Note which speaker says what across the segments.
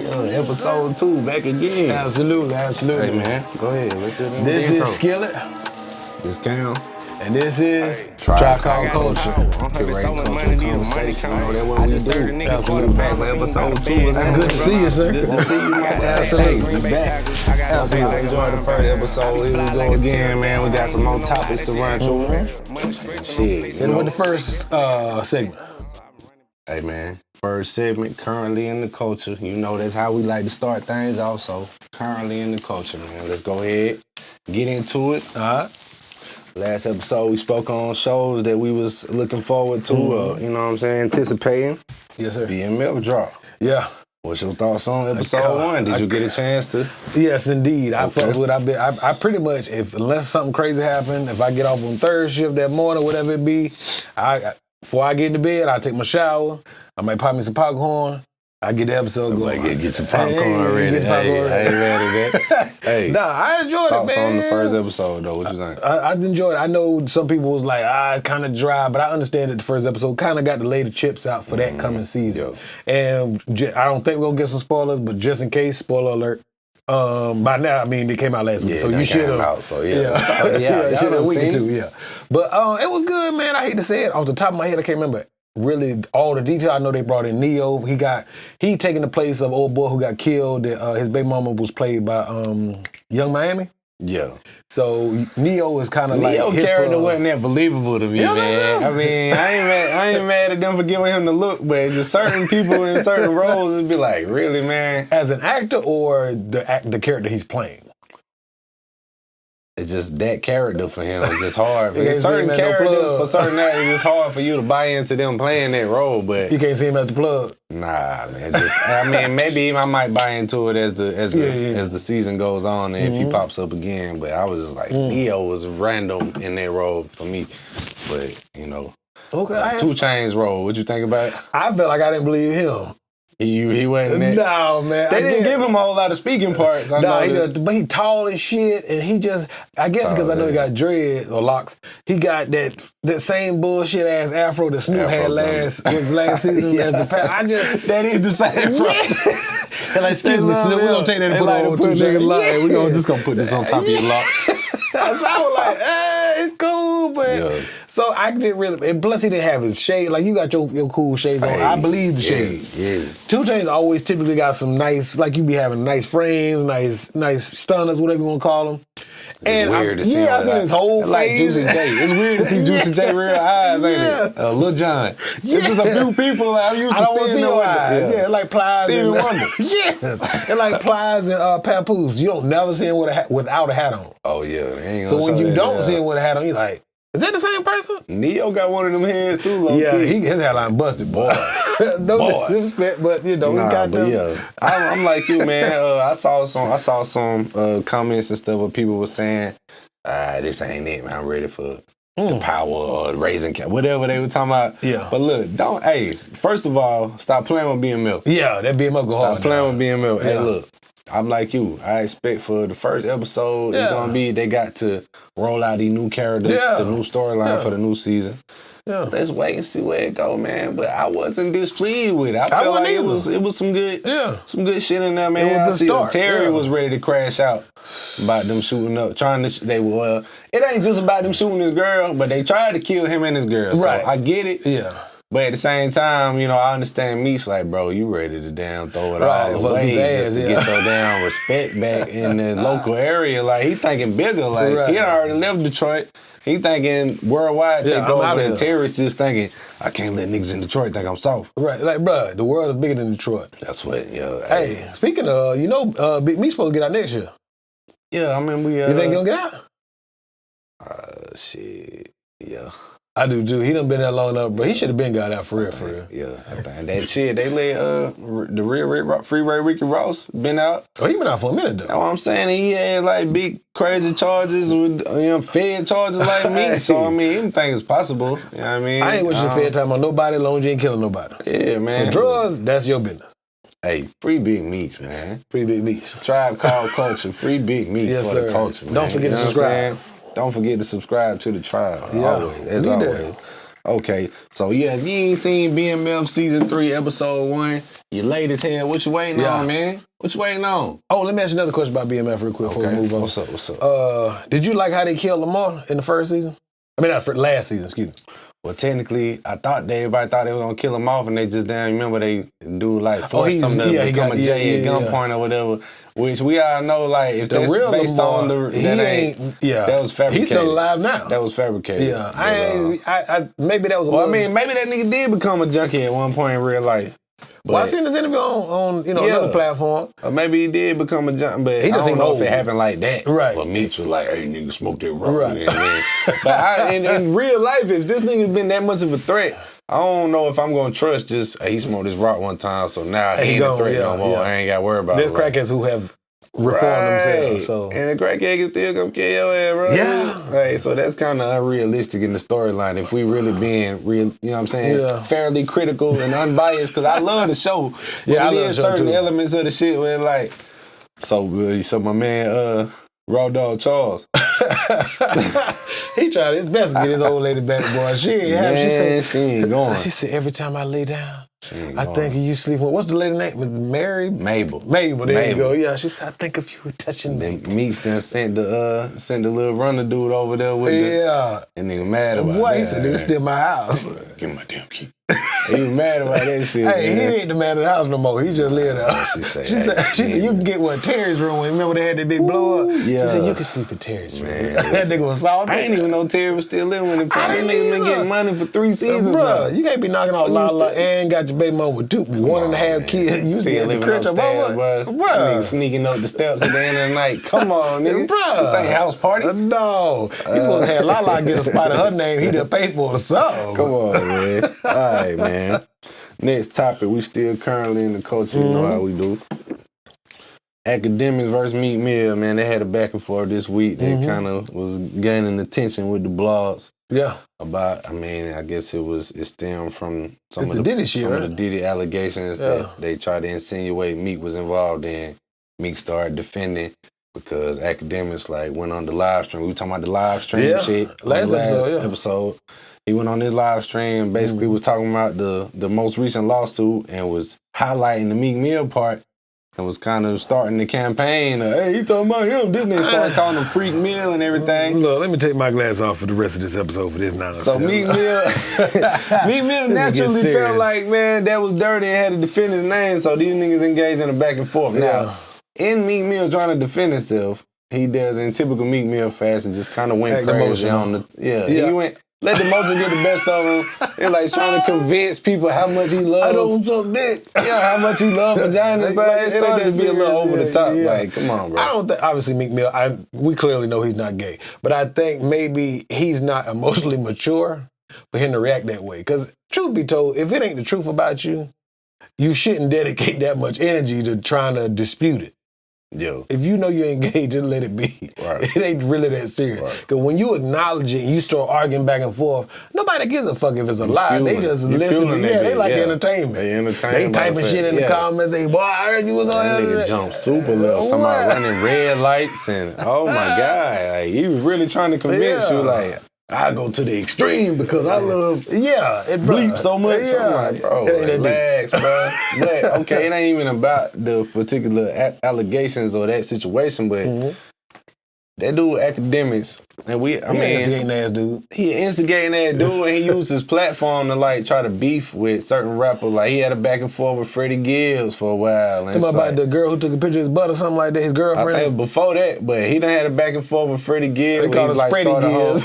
Speaker 1: Yo, episode 2, back again.
Speaker 2: Absolutely.
Speaker 1: Hey, man, go ahead. Let's do the
Speaker 2: This
Speaker 1: intro.
Speaker 2: is Skillet,
Speaker 1: This Cam.
Speaker 2: and this is
Speaker 1: Tribe
Speaker 2: Called
Speaker 1: Called
Speaker 2: Culture.
Speaker 1: Curating cultural conversation. You know, that's what we do.
Speaker 2: Absolutely.
Speaker 1: Back for episode 2.
Speaker 2: That's good to see you, sir.
Speaker 1: Good to see you, man.
Speaker 2: Absolutely.
Speaker 1: Hey, we back. Absolutely. Enjoyed the first episode. Here we go again, man. We got some more topics to run through. Shit.
Speaker 2: And with the first segment.
Speaker 1: Hey, man. First segment, currently in the culture. You know, that's how we like to start things off. So, currently in the culture, man. Let's go ahead, get into it.
Speaker 2: All right.
Speaker 1: Last episode, we spoke on shows that we was looking forward to, you know what I'm saying, anticipating.
Speaker 2: Yes, sir.
Speaker 1: BMF drop.
Speaker 2: Yeah.
Speaker 1: What's your thoughts on episode 1? Did you get a chance to?
Speaker 2: Yes, indeed. I
Speaker 1: Okay.
Speaker 2: fucks with. I pretty much, unless something crazy happened, if I get off on third shift that morning, whatever it be, before I get into bed, I take my shower. I might pop me some popcorn. I get the episode going.
Speaker 1: Get your popcorn ready. Hey, I ain't mad at that. Hey,
Speaker 2: Nah, I enjoyed it,
Speaker 1: thoughts
Speaker 2: man.
Speaker 1: on the first episode, though. What you think?
Speaker 2: I enjoyed it. I know some people was like, it's kind of dry, but I understand that the first episode kind of got to lay the chips out for that coming season. And I don't think we're going to get some spoilers, but just in case, spoiler alert. By now, I mean, it came out last week, so you should have.
Speaker 1: So yeah,
Speaker 2: You should have a week or
Speaker 1: seen
Speaker 2: two, yeah. But it was good, man. I hate to say it. Off the top of my head, I can't remember really all the detail. I know they brought in Neo. He taking the place of old boy who got killed. His baby mama was played by Young Miami.
Speaker 1: Yeah.
Speaker 2: So Neo is kind of like
Speaker 1: Neo
Speaker 2: his
Speaker 1: character
Speaker 2: plug.
Speaker 1: wasn't that believable to me, man. I mean, I ain't mad at them for giving him the look, but just certain people in certain roles would be like, really, man?
Speaker 2: As an actor or the character he's playing?
Speaker 1: It's just that character for him. It's just hard.
Speaker 2: You can't
Speaker 1: Certain
Speaker 2: see him as no
Speaker 1: characters
Speaker 2: plug.
Speaker 1: for certain actors, it's hard for you to buy into them playing that role. But
Speaker 2: You can't see him as the plug.
Speaker 1: nah, man. I mean, maybe I might buy into it as the season goes on and if he pops up again. But I was just like, Neo was random in that role for me. But you know,
Speaker 2: Okay,
Speaker 1: 2 Chainz role. What you think about it?
Speaker 2: I felt like I didn't believe him.
Speaker 1: He wasn't that.
Speaker 2: No, man.
Speaker 1: They didn't give him a whole lot of speaking parts.
Speaker 2: But he tall as shit, and he just, I guess because I know he got dreads or locks, he got that same bullshit ass afro that Snoop had last season as the past.
Speaker 1: That is the same.
Speaker 2: And like, excuse me, Snoop, we're gonna take that and put it on 2 Chainz.
Speaker 1: We're gonna just put this on top of your locks.
Speaker 2: So I was like, it's cool, but
Speaker 1: Yeah.
Speaker 2: so I didn't really. And plus, he didn't have his shade. Like you got your cool shades on. I believe the shade.
Speaker 1: Yeah.
Speaker 2: 2 Chainz always typically got some nice, like you be having nice frames, nice stunners, whatever you want to call them.
Speaker 1: It's weird to see
Speaker 2: I seen his whole face.
Speaker 1: like Juicy J. It's weird to see Juicy J real eyes, ain't
Speaker 2: Yes.
Speaker 1: it? Lil Jon. It's just a few people that I'm used
Speaker 2: I
Speaker 1: to
Speaker 2: don't want to
Speaker 1: seeing
Speaker 2: see
Speaker 1: them
Speaker 2: your
Speaker 1: with
Speaker 2: eyes.
Speaker 1: the-
Speaker 2: Yeah, like Plies
Speaker 1: Stevie
Speaker 2: and
Speaker 1: Wonder.
Speaker 2: Yes, and like Plies and Papoose. You don't never see him without a hat on.
Speaker 1: Oh yeah. They ain't
Speaker 2: So
Speaker 1: gonna
Speaker 2: when
Speaker 1: show
Speaker 2: you
Speaker 1: that
Speaker 2: don't
Speaker 1: there.
Speaker 2: see him with a hat on, you like, is that the same person?
Speaker 1: Neo got one of them heads too, low key.
Speaker 2: His hairline busted, boy. No
Speaker 1: Boy.
Speaker 2: disrespect, but you know, he got
Speaker 1: but
Speaker 2: them.
Speaker 1: yeah, I'm like you, man. I saw some comments and stuff where people were saying, "This ain't it, man. I'm ready for the power or raising whatever they were talking about."
Speaker 2: Yeah.
Speaker 1: But look, first of all, stop playing with BMF.
Speaker 2: Yeah, that BMF go hard.
Speaker 1: Stop playing with BMF. Hey,
Speaker 2: Yeah.
Speaker 1: look, I'm like you. I expect for the first episode, it's
Speaker 2: Yeah.
Speaker 1: gonna be they got to roll out these new characters,
Speaker 2: Yeah.
Speaker 1: the new storyline for the new season.
Speaker 2: Yeah.
Speaker 1: Let's wait and see where it go, man. But I wasn't displeased with it. I felt
Speaker 2: wasn't
Speaker 1: like
Speaker 2: either.
Speaker 1: it was some good,
Speaker 2: Yeah.
Speaker 1: some good shit in there, man.
Speaker 2: It was
Speaker 1: I
Speaker 2: the
Speaker 1: see
Speaker 2: start,
Speaker 1: Terry
Speaker 2: yeah.
Speaker 1: was ready to crash out about them shooting up, it ain't just about them shooting his girl, but they tried to kill him and his girl. So
Speaker 2: Right.
Speaker 1: I get it.
Speaker 2: Yeah.
Speaker 1: But at the same time, you know, I understand Meech like, bro, you ready to damn throw it
Speaker 2: Right,
Speaker 1: all
Speaker 2: fuck
Speaker 1: away
Speaker 2: his ass,
Speaker 1: just to
Speaker 2: yeah.
Speaker 1: get your damn respect back in the local area. Like, he thinking bigger. Like,
Speaker 2: Right.
Speaker 1: he done already left Detroit. He thinking worldwide
Speaker 2: Yeah,
Speaker 1: take
Speaker 2: I'm
Speaker 1: over.
Speaker 2: outta
Speaker 1: And
Speaker 2: here.
Speaker 1: Terry's just thinking, I can't let niggas in Detroit think I'm soft.
Speaker 2: Right, like, bruh, the world is bigger than Detroit.
Speaker 1: That's what, yo.
Speaker 2: Hey, speaking of, Big Meech supposed to get out next year.
Speaker 1: Yeah, I mean, we,
Speaker 2: You think he'll get out?
Speaker 1: shit, yeah.
Speaker 2: I do too. He done been there long enough, bro. He should have been got out for real.
Speaker 1: Yeah, I think that shit, they let the real Freeway Ricky Ross been out.
Speaker 2: Oh, he been out for a minute though.
Speaker 1: That's what I'm saying. He had like big crazy charges with fed charges like me. So I mean, anything is possible. You know what I mean?
Speaker 2: I ain't wishing fair time on nobody, long as you ain't killing nobody.
Speaker 1: Yeah, man.
Speaker 2: For drugs, that's your business.
Speaker 1: Hey, free Big Meech, man.
Speaker 2: Free Big Meech.
Speaker 1: Tribe Called Culture. Free Big Meech
Speaker 2: Yes,
Speaker 1: for
Speaker 2: sir.
Speaker 1: the culture, man.
Speaker 2: Don't forget to
Speaker 1: You know what I'm
Speaker 2: subscribe.
Speaker 1: saying? Don't forget to subscribe to the tribe.
Speaker 2: Yeah.
Speaker 1: Always. As
Speaker 2: Need
Speaker 1: always.
Speaker 2: that.
Speaker 1: Okay, so yeah, if you ain't seen BMF season 3, episode 1, you late as hell. What you waiting on, man? What you waiting on?
Speaker 2: Oh, let me ask you another question about BMF real quick before we move on.
Speaker 1: What's up?
Speaker 2: Did you like how they killed Lamar in the first season? I mean, not for last season, excuse me.
Speaker 1: Well, technically, everybody thought they were gonna kill him off, and they just damn remember they do like forced him to become a J at gunpoint or whatever. Which we all know, like if that's
Speaker 2: real
Speaker 1: based
Speaker 2: Lamar,
Speaker 1: on that was fabricated.
Speaker 2: He's still alive now.
Speaker 1: That was fabricated.
Speaker 2: Yeah, I maybe that was.
Speaker 1: Maybe that nigga did become a junkie at one point in real life.
Speaker 2: Well, I seen this interview on another platform.
Speaker 1: Or maybe he did become a junkie, but I don't know if it happened like that.
Speaker 2: Right.
Speaker 1: But Meech was like, "Hey, nigga, smoke that rock." Right. But in real life, if this nigga's been that much of a threat, I don't know if I'm gonna trust just he smoked this rock one time, so now he ain't a threat no more. I ain't got to worry about it.
Speaker 2: There's crackheads who have reformed themselves. So.
Speaker 1: And the crackhead can still come kill your ass, bro.
Speaker 2: Yeah.
Speaker 1: Hey, so that's kind of unrealistic in the storyline. If we really being real, you know what I'm saying? Fairly critical and unbiased, because I love the show.
Speaker 2: Yeah, I love
Speaker 1: certain elements of the shit where like, so my man, Raw Dog Charles.
Speaker 2: He tried his best to get his old lady back, boy. She ain't happy.
Speaker 1: She ain't going.
Speaker 2: She said, every time I lay down, I think of you sleeping. What's the lady name? Mary?
Speaker 1: Mabel.
Speaker 2: There you go. Yeah, she said, I think of you touching me.
Speaker 1: Meeks done sent the little runner dude over there with and nigga mad about that.
Speaker 2: He said, nigga, still my house.
Speaker 1: Give me my damn key. He was mad about that shit.
Speaker 2: Hey, he ain't the man of the house no more. He just lived there.
Speaker 1: She
Speaker 2: said, you can get Terry's room. Remember they had that big blow up?
Speaker 1: Yeah.
Speaker 2: She said, you can sleep in Terry's room.
Speaker 1: Man,
Speaker 2: that nigga was salty.
Speaker 1: I ain't even know Terry was still living with him. That nigga been getting money for 3 seasons now.
Speaker 2: You can't be knocking out La and got your baby mama with 1.5 kids. You
Speaker 1: still living upstairs, bro. Nigga sneaking up the steps at the end of the night. Come on, nigga. This ain't house party.
Speaker 2: No. He's supposed to have Lala get a spot of her name. He done paid for it or something.
Speaker 1: Come on, man. All right, man. Next topic, we still currently in the culture, you know how we do. Academics versus Meek Mill, man, they had a back and forth this week. They kind of was gaining attention with the blogs.
Speaker 2: Yeah.
Speaker 1: About, I guess it stemmed from some of the Diddy allegations that they tried to insinuate Meek was involved in. Meek started defending because Academics went on the live stream. We were talking about the live stream shit. Last episode. He went on his live stream, basically was talking about the most recent lawsuit and was highlighting the Meek Mill part and was kind of starting the campaign. Hey, he talking about him. This nigga started calling him Freak Mill and everything.
Speaker 2: Look, let me take my glass off for the rest of this episode for this nonsense.
Speaker 1: So Meek Mill naturally felt like, man, that was dirty and had to defend his name, so these niggas engaged in a back and forth. Now, in Meek Mill trying to defend himself, he does in typical Meek Mill fashion, just kind of went crazy on the... He went... Let the emotion get the best of him. They're like trying to convince people how much he loves.
Speaker 2: I don't suck dick.
Speaker 1: Yeah, how much he loves vaginas. It started to be a little over the top. Like, come on, bro.
Speaker 2: I don't think, obviously, Meek Mill, we clearly know he's not gay. But I think maybe he's not emotionally mature for him to react that way. Because, truth be told, if it ain't the truth about you, you shouldn't dedicate that much energy to trying to dispute it.
Speaker 1: Yo.
Speaker 2: If you know you're engaged, just let it be.
Speaker 1: Right.
Speaker 2: It ain't really that serious. Because when you acknowledge it and you start arguing back and forth, nobody gives a fuck if it's a lie. They just listen. They like entertainment.
Speaker 1: They entertain.
Speaker 2: They typing shit in the comments. They, boy, I heard you was on
Speaker 1: that. Nigga jumped super low. Talking about running red lights and, oh my God. Like, he was really trying to convince you, like, I go to the extreme because I love
Speaker 2: it
Speaker 1: bleep so much. I'm like, bro, relax, bro. But okay, it ain't even about the particular allegations or that situation, but that dude Academics, and
Speaker 2: instigating ass dude.
Speaker 1: He instigating that dude, and he used his platform to try to beef with certain rappers. Like he had a back and forth with Freddie Gibbs for a while.
Speaker 2: Talking about the girl who took a picture of his butt or something like that, his girlfriend.
Speaker 1: I think before that, but he done had a back and forth with Freddie Gibbs.
Speaker 2: They called him Freddie Gibbs.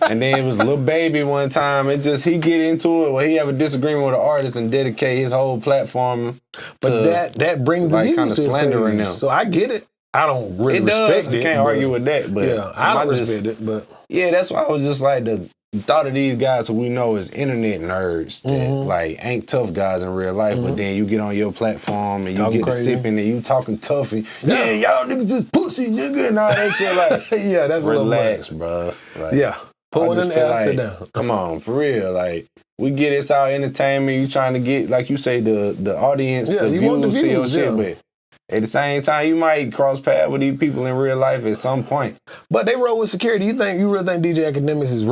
Speaker 1: And then it was Lil Baby one time. It just he get into it where he have a disagreement with an artist and dedicate his whole platform.
Speaker 2: But that brings the views
Speaker 1: kind of
Speaker 2: to
Speaker 1: slandering them.
Speaker 2: So I get it. I don't really respect it.
Speaker 1: I can't argue with that, but
Speaker 2: I don't respect it. But
Speaker 1: that's why I was just like the thought of these guys who we know as internet nerds that ain't tough guys in real life, but then you get on your platform and you get to sipping and you talking tough and y'all niggas just pussy nigga and all that shit. Like
Speaker 2: that's
Speaker 1: relax, bro.
Speaker 2: Like, pull it in the air, sit down.
Speaker 1: Come on, for real, like. We get it's our entertainment. You trying to get, like you say, the audience, the views to your shit, but at the same time, you might cross paths with these people in real life at some point.
Speaker 2: But they roll with security. You really think DJ Academics is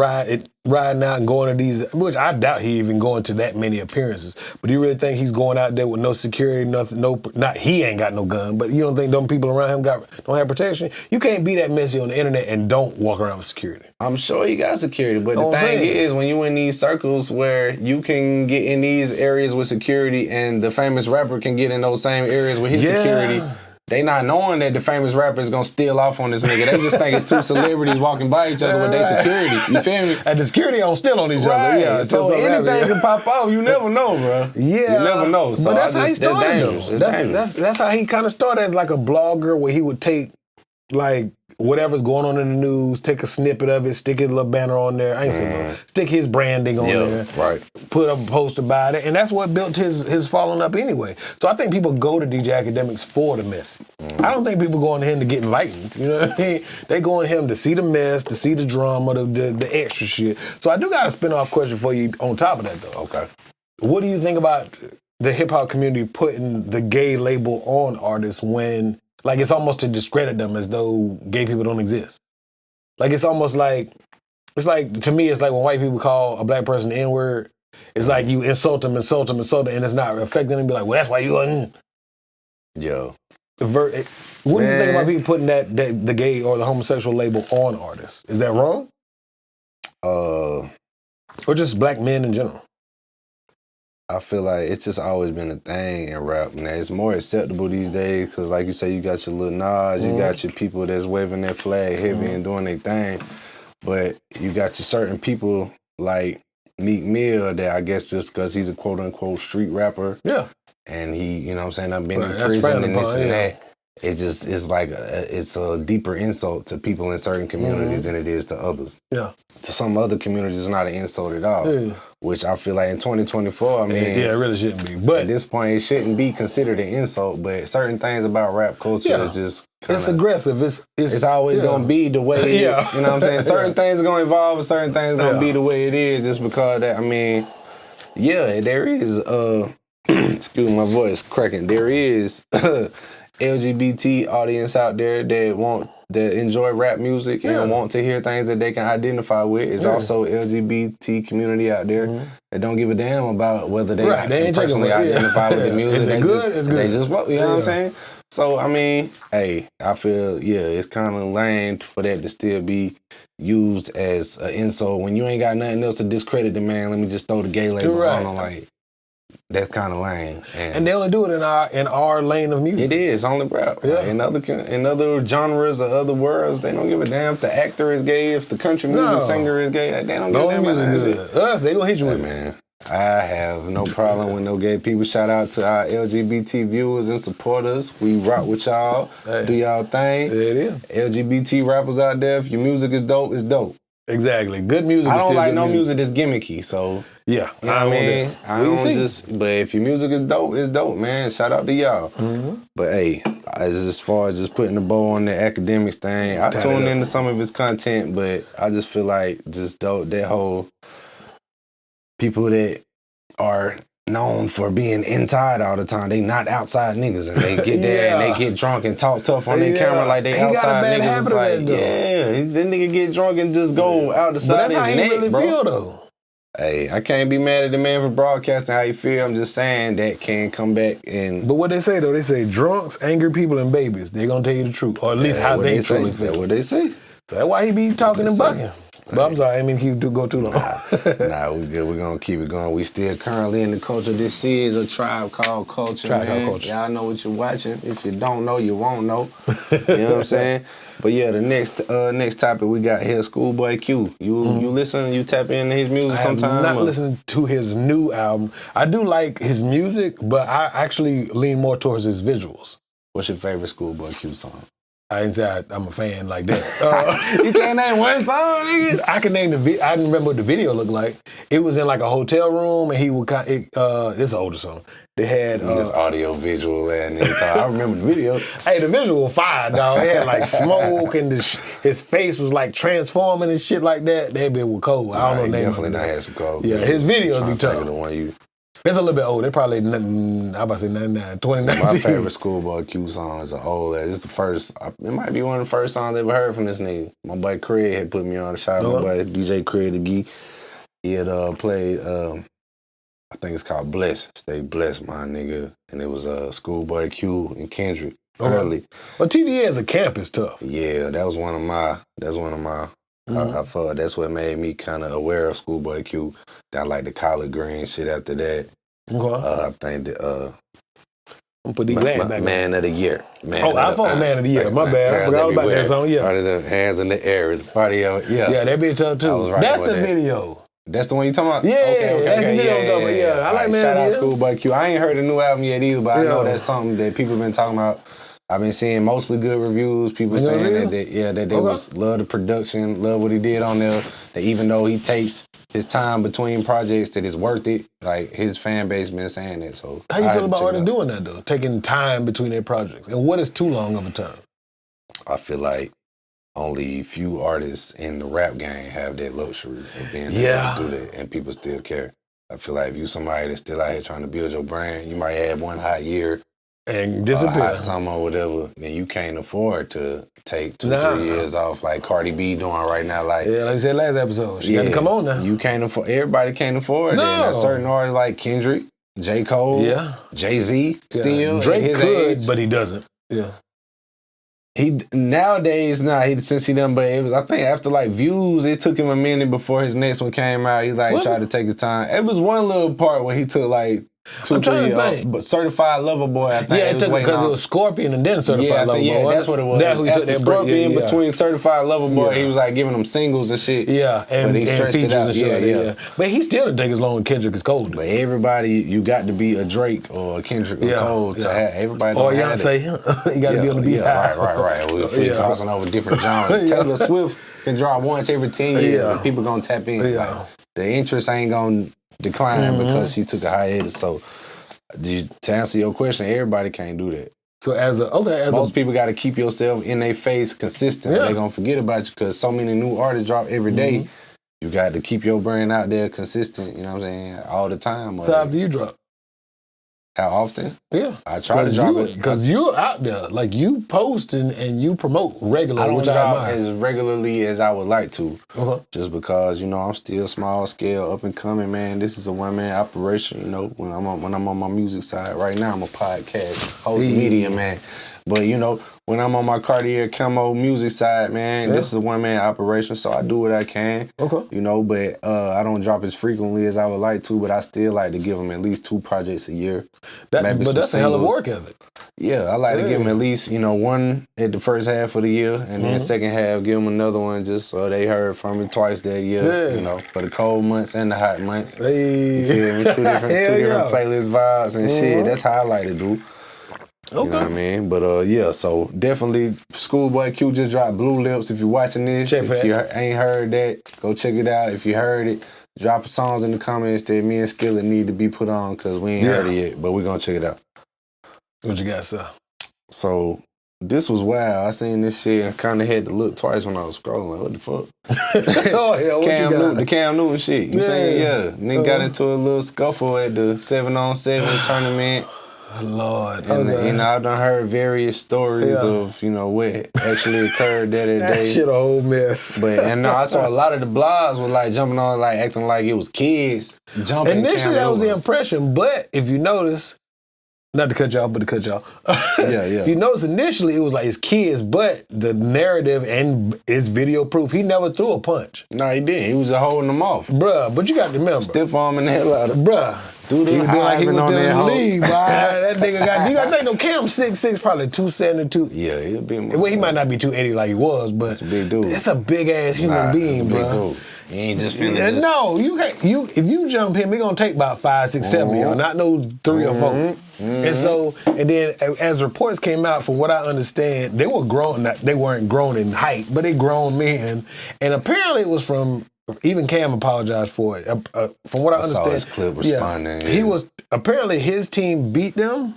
Speaker 2: riding out and going to these, which I doubt he even going to that many appearances. But do you really think he's going out there with no security, nothing, not he ain't got no gun, but you don't think them people around him don't have protection? You can't be that messy on the internet and don't walk around with security.
Speaker 1: I'm sure he got security, but the thing is, when you in these circles where you can get in these areas with security and the famous rapper can get in those same areas with his security, they not knowing that the famous rapper is gonna steal off on this nigga. They just think it's two celebrities walking by each other with their security. You feel me?
Speaker 2: And the security don't steal on each other. Yeah,
Speaker 1: so anything can pop off. You never know, bro.
Speaker 2: Yeah,
Speaker 1: you never know. So
Speaker 2: but that's how he started.
Speaker 1: That's
Speaker 2: how he kind of started as like a blogger, where he would take like whatever's going on in the news, take a snippet of it, stick his little banner on there. I ain't saying no. Stick his branding on there.
Speaker 1: Right.
Speaker 2: Put up a post about it. And that's what built his following up anyway. So I think people go to DJ Academics for the mess. I don't think people going to him to get enlightened. You know what I mean? They going to him to see the mess, to see the drama, the extra shit. So I do got a spin-off question for you on top of that, though.
Speaker 1: Okay.
Speaker 2: What do you think about the hip-hop community putting the gay label on artists when... Like, it's almost to discredit them as though gay people don't exist. Like, it's almost like, to me, it's like when white people call a black person the N-word, it's like you insult them, and it's not affecting them. Be like, well, that's why you wasn't.
Speaker 1: Yo.
Speaker 2: What do you think about people putting the gay or the homosexual label on artists? Is that wrong? Or just black men in general?
Speaker 1: I feel like it's just always been a thing in rap. Now, it's more acceptable these days because, like you say, you got your Lil Nas, you got your people that's waving their flag heavy and doing their thing. But you got your certain people like Meek Mill that I guess just because he's a quote-unquote street rapper.
Speaker 2: Yeah.
Speaker 1: And he, you know what I'm saying, I've been in prison and this and that. It just is like it's a deeper insult to people in certain communities than it is to others.
Speaker 2: Yeah.
Speaker 1: To some other communities, it's not an insult at all. Which I feel like in 2024, I mean,
Speaker 2: it really shouldn't be. But
Speaker 1: at this point, it shouldn't be considered an insult. But certain things about rap culture is just
Speaker 2: it's aggressive.
Speaker 1: It's always gonna be the way. You know what I'm saying? Certain things are gonna evolve, and certain things are gonna be the way it is, just because that. I mean, there is. Excuse my voice cracking. There is. LGBT audience out there that enjoy rap music and want to hear things that they can identify with. It's also LGBT community out there that don't give a damn about whether they can personally identify with the music. They just vote. You know what I'm saying? So I mean, hey, I feel it's kind of lame for that to still be used as an insult when you ain't got nothing else to discredit the man. Let me just throw the gay label on him like. That's kind of lame,
Speaker 2: and they only do it in our lane of music.
Speaker 1: It is only rap. Yeah. In other genres or other worlds, they don't give a damn if the actor is gay, if the country music singer is gay. They don't give a damn about that.
Speaker 2: Us, they gonna hit you with it,
Speaker 1: man. I have no problem with no gay people. Shout out to our LGBT viewers and supporters. We rock with y'all. Do y'all thing.
Speaker 2: There it is.
Speaker 1: LGBT rappers out there, if your music is dope, it's dope.
Speaker 2: Exactly. Good music.
Speaker 1: I don't like no music that's gimmicky, so
Speaker 2: yeah.
Speaker 1: You know what I mean? I don't just. But if your music is dope, it's dope, man. Shout out to y'all. But hey, as far as just putting the bow on the academics thing, I tuned into some of his content, but I just feel like just that whole people that are known for being inside all the time. They not outside niggas, and they get there and they get drunk and talk tough on their camera like they outside niggas. It's like, that nigga get drunk and just go out the side of his neck, bro. That's how he really feel, though. Hey, I can't be mad at the man for broadcasting how he feel. I'm just saying that can come back and...
Speaker 2: But what they say, though, they say drunks, angry people, and babies, they're going to tell you the truth. Or at least how they truly feel.
Speaker 1: That's what they say.
Speaker 2: So that's why he be talking and bugging. But I'm sorry, I didn't mean to go too long.
Speaker 1: Nah, we good. We're going to keep it going. We still currently in the culture. This is a Tribe Called Culture, man. Y'all know what you're watching. If you don't know, you won't know. You know what I'm saying? But yeah, the next topic we got here, Schoolboy Q. You listen, you tap into his music sometime?
Speaker 2: I'm not listening to his new album. I do like his music, but I actually lean more towards his visuals.
Speaker 1: What's your favorite Schoolboy Q song?
Speaker 2: I didn't say I'm a fan like that.
Speaker 1: You can't name one song, nigga?
Speaker 2: I can name the video. I didn't remember what the video looked like. It was in like a hotel room, and he would it's an older song. They had
Speaker 1: this audio visual and I remember the video.
Speaker 2: Hey, the visual was fire, dog. It had like smoke and his face was like transforming and shit like that. That bit was cold. I don't know the name.
Speaker 1: Definitely not had some cold.
Speaker 2: Yeah, his videos be tough.
Speaker 1: The one you.
Speaker 2: It's a little bit old. They probably, I'm about to say 99, 2019.
Speaker 1: My favorite Schoolboy Q song is an old. It's the first. It might be one of the first songs I ever heard from this nigga. My boy Craig had put me on the shot. My boy DJ Craig the Geek. He had played. I think it's called Bless. Stay Blessed, my nigga. And it was Schoolboy Q and Kendrick early.
Speaker 2: Well, TDE as a camp is tough.
Speaker 1: Yeah, that was one of my. I thought that's what made me kind of aware of Schoolboy Q. I like the collard green shit after that. I think that
Speaker 2: I'm put these back.
Speaker 1: Man of the Year.
Speaker 2: I thought Man of the Year. My bad. I forgot about that song. Yeah.
Speaker 1: Hands in the air. Party out. Yeah.
Speaker 2: Yeah, that bitch up too. That's the video.
Speaker 1: That's the one you talking about?
Speaker 2: Yeah, okay, that's the video I'm talking about. Yeah, I like Man
Speaker 1: Shout
Speaker 2: of the
Speaker 1: out
Speaker 2: Year.
Speaker 1: Schoolboy Q. I ain't heard the new album yet either, but I know that's something that people been talking about. I've been seeing mostly good reviews. People saying that they was love the production, love what he did on there. That even though he takes his time between projects, that it's worth it. Like his fan base been saying that. So
Speaker 2: how you feel about artists doing that though? Taking time between their projects, and what is too long of a time?
Speaker 1: I feel like only few artists in the rap game have that luxury of being able to do that, and people still care. I feel like if you somebody that's still out here trying to build your brand, you might have one hot year
Speaker 2: and disappear,
Speaker 1: hot summer or whatever, then you can't afford to take 2-3 years off like Cardi B doing right now. Like
Speaker 2: I said last episode, she got to come on now.
Speaker 1: You can't afford. Everybody can't afford it. And certain artists like Kendrick, J. Cole, Jay-Z, still
Speaker 2: Drake could,
Speaker 1: age,
Speaker 2: but he doesn't. Yeah.
Speaker 1: He nowadays since he done, but it was, I think after like Views, it took him a minute before his next one came out. He tried to take his time. It was one little part where he took like 2-3 years, but Certified Lover Boy, I think.
Speaker 2: Yeah, it took because it was Scorpion and then Certified Lover Boy.
Speaker 1: Yeah, that's what it was.
Speaker 2: That's what he took that
Speaker 1: Scorpion between Certified Lover Boy, he was like giving them singles and shit.
Speaker 2: Yeah, and
Speaker 1: he stretched
Speaker 2: features
Speaker 1: it out.
Speaker 2: and shit. But he still didn't take as long as Kendrick is Cole.
Speaker 1: But everybody, you got to be a Drake or a Kendrick or Cole to have everybody.
Speaker 2: Or Beyonce, you got to be on the beat.
Speaker 1: Right. We're crossing over different genres. Taylor Swift can drop once every 10 years, and people gonna tap in. Like, the interest ain't gonna decline because she took a hiatus. So, to answer your question, everybody can't do that.
Speaker 2: So
Speaker 1: most people got to keep yourself in their face consistent. They're gonna forget about you because so many new artists drop every day. You got to keep your brand out there consistent. You know what I'm saying? All the time.
Speaker 2: So after you drop.
Speaker 1: How often?
Speaker 2: Yeah.
Speaker 1: I try to drop it.
Speaker 2: Because you're out there. Like, you post and you promote regularly,
Speaker 1: I don't
Speaker 2: which
Speaker 1: drop
Speaker 2: I admire.
Speaker 1: as regularly as I would like to. Just because, I'm still small scale, up and coming, man. This is a one-man operation, when I'm on my music side. Right now, I'm a podcast host, media man. But, when I'm on my Cartier Camo music side, man, this is a one-man operation, so I do what I can. But I don't drop as frequently as I would like to, but I still like to give them at least 2 projects a year.
Speaker 2: But that's a hell of work ethic.
Speaker 1: Yeah, I like to give them at least, one at the first half of the year, and then the second half, give them another one just so they heard from me twice that year, for the cold months and the hot months. You feel me? Two different playlist vibes and shit. That's how I like to do. You know what I mean? But so definitely Schoolboy Q just dropped Blue Lips. If you're watching this, if you ain't heard that, go check it out. If you heard it, drop songs in the comments that me and Skillet need to be put on because we ain't heard it yet, but we're going to check it out.
Speaker 2: What you got, sir?
Speaker 1: So this was wild. I seen this shit and kind of had to look twice when I was scrolling. Like, what the fuck?
Speaker 2: What
Speaker 1: the Cam Newton shit. You saying, nigga got into a little scuffle at the 7-on-7 tournament.
Speaker 2: Lord.
Speaker 1: And I've done heard various stories of, what actually occurred that day.
Speaker 2: That shit a whole mess.
Speaker 1: But I saw a lot of the blogs were like jumping on, like acting like it was kids jumping.
Speaker 2: Initially, that was the impression. But if you notice, not to cut y'all, but to cut y'all. If you notice, initially, it was like his kids, but the narrative and his video proof, he never threw a punch.
Speaker 1: No, he didn't. He was just holding them off.
Speaker 2: Bruh, but you got to remember.
Speaker 1: Stiff arming the hell out of him.
Speaker 2: Bruh. Dude, he was like he was in the league, boy. That nigga you got to think, no, Cam 6'6", probably 272.
Speaker 1: Yeah, he'll be more.
Speaker 2: Well, he might not be 280 like he was, but
Speaker 1: that's a big dude.
Speaker 2: That's a big-ass human being, bro.
Speaker 1: He ain't just finna
Speaker 2: No, if you jump him, he gonna take about 5, 6, 7 y'all, not no 3 or 4. And then as reports came out, from what I understand, they were grown. They weren't grown in height, but they grown men. And apparently it was from. Even Cam apologized for it. From what I understand,
Speaker 1: saw his clip responding.
Speaker 2: He was apparently his team beat them,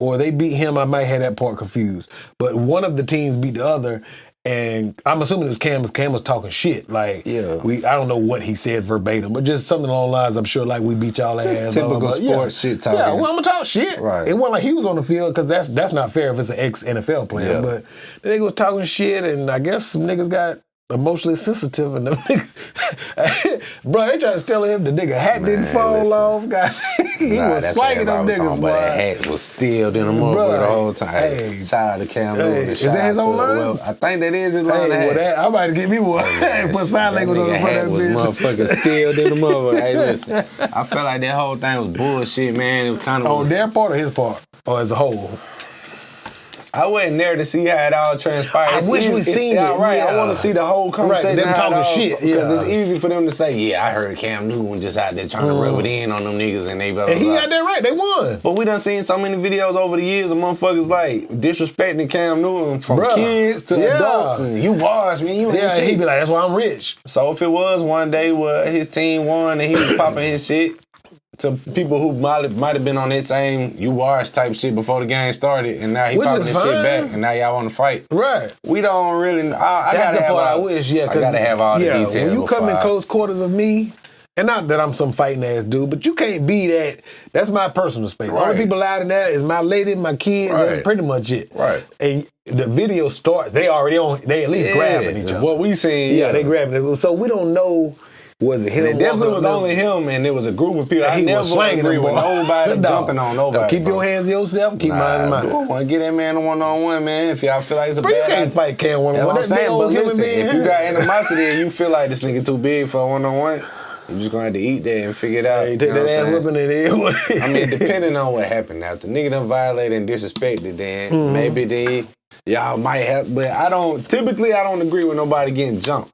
Speaker 2: or they beat him. I might have that part confused, but one of the teams beat the other, And I'm assuming it was Cam was talking shit. Like,
Speaker 1: Yeah.
Speaker 2: I don't know what he said verbatim, but just something along the lines, I'm sure, like, we beat y'all ass.
Speaker 1: Just typical sports shit talking.
Speaker 2: Yeah, well, I'm gonna talk shit.
Speaker 1: Right.
Speaker 2: It wasn't like he was on the field, because that's not fair if it's an ex-NFL player.
Speaker 1: Yeah.
Speaker 2: But the nigga was talking shit, and I guess some niggas got emotionally sensitive, and them niggas, bro, they tried to steal him. The nigga hat didn't fall off. Gosh, he was swinging them niggas, boy.
Speaker 1: That hat was still in the motherfucker the whole time.
Speaker 2: Hey.
Speaker 1: Shout out to Cam Newton.
Speaker 2: Is that his own line?
Speaker 1: Well, I think that is his line.
Speaker 2: I might get me one. Put sign language on the front of that
Speaker 1: was
Speaker 2: bitch.
Speaker 1: motherfucking still in the motherfucker. Hey, listen, I felt like that whole thing was bullshit, man. It was kind of
Speaker 2: On their part or his part? Or as a whole?
Speaker 1: I wasn't there to see how it all transpired.
Speaker 2: I wish we seen it.
Speaker 1: Right,
Speaker 2: Yeah.
Speaker 1: I want to see the whole conversation.
Speaker 2: Right, them talking shit.
Speaker 1: Because it's easy for them to say, yeah, I heard Cam Newton just out there trying to rub it in on them niggas and they blah, blah,
Speaker 2: And he
Speaker 1: blah.
Speaker 2: got that right. They won.
Speaker 1: But we done seen so many videos over the years of motherfuckers like disrespecting Cam Newton from
Speaker 2: Bruh.
Speaker 1: kids to adults. And you bars, man. You ain't
Speaker 2: Yeah,
Speaker 1: shit.
Speaker 2: and he be like, that's why I'm rich.
Speaker 1: So if it was one day where his team won and he was popping his shit to people who might have been on that same you watch type shit before the game started, and now he
Speaker 2: Which
Speaker 1: popping
Speaker 2: is
Speaker 1: his shit
Speaker 2: fine.
Speaker 1: back, and now y'all want to fight.
Speaker 2: Right.
Speaker 1: We don't really. I
Speaker 2: That's
Speaker 1: gotta
Speaker 2: the
Speaker 1: have
Speaker 2: part I
Speaker 1: all,
Speaker 2: wish, yeah.
Speaker 1: I gotta have all the details.
Speaker 2: When you come in
Speaker 1: before
Speaker 2: close quarters of me, and not that I'm some fighting ass dude, but you can't be that. That's my personal space.
Speaker 1: Right.
Speaker 2: Only people out in that is my lady, my kids.
Speaker 1: Right.
Speaker 2: That's pretty much it.
Speaker 1: Right.
Speaker 2: And the video starts. They already on. They at least grabbing each other.
Speaker 1: What we seen,
Speaker 2: Yeah, they grabbing it. So we don't know. Was it him?
Speaker 1: And it definitely was only him, and there was a group of people. I
Speaker 2: He
Speaker 1: never
Speaker 2: was slanging
Speaker 1: agree
Speaker 2: them,
Speaker 1: with
Speaker 2: boy.
Speaker 1: nobody
Speaker 2: No.
Speaker 1: jumping on nobody.
Speaker 2: No, keep
Speaker 1: bro.
Speaker 2: your hands to yourself. Keep mine in
Speaker 1: I
Speaker 2: mine.
Speaker 1: want to get that man a one-on-one, man. If y'all feel like it's a
Speaker 2: Bro, you
Speaker 1: bad
Speaker 2: can't
Speaker 1: idea.
Speaker 2: fight Cam one
Speaker 1: That's
Speaker 2: on
Speaker 1: what
Speaker 2: one.
Speaker 1: I'm saying, but
Speaker 2: human
Speaker 1: listen,
Speaker 2: being.
Speaker 1: if you got animosity and you feel like this nigga too big for a one-on-one, you're just gonna have to eat that and figure it out.
Speaker 2: Hey, take
Speaker 1: You know
Speaker 2: that ass
Speaker 1: what I'm
Speaker 2: whipping it in.
Speaker 1: I mean, depending on what happened. Now, if the nigga done violated and disrespected, then maybe y'all might have, but I don't agree with nobody getting jumped.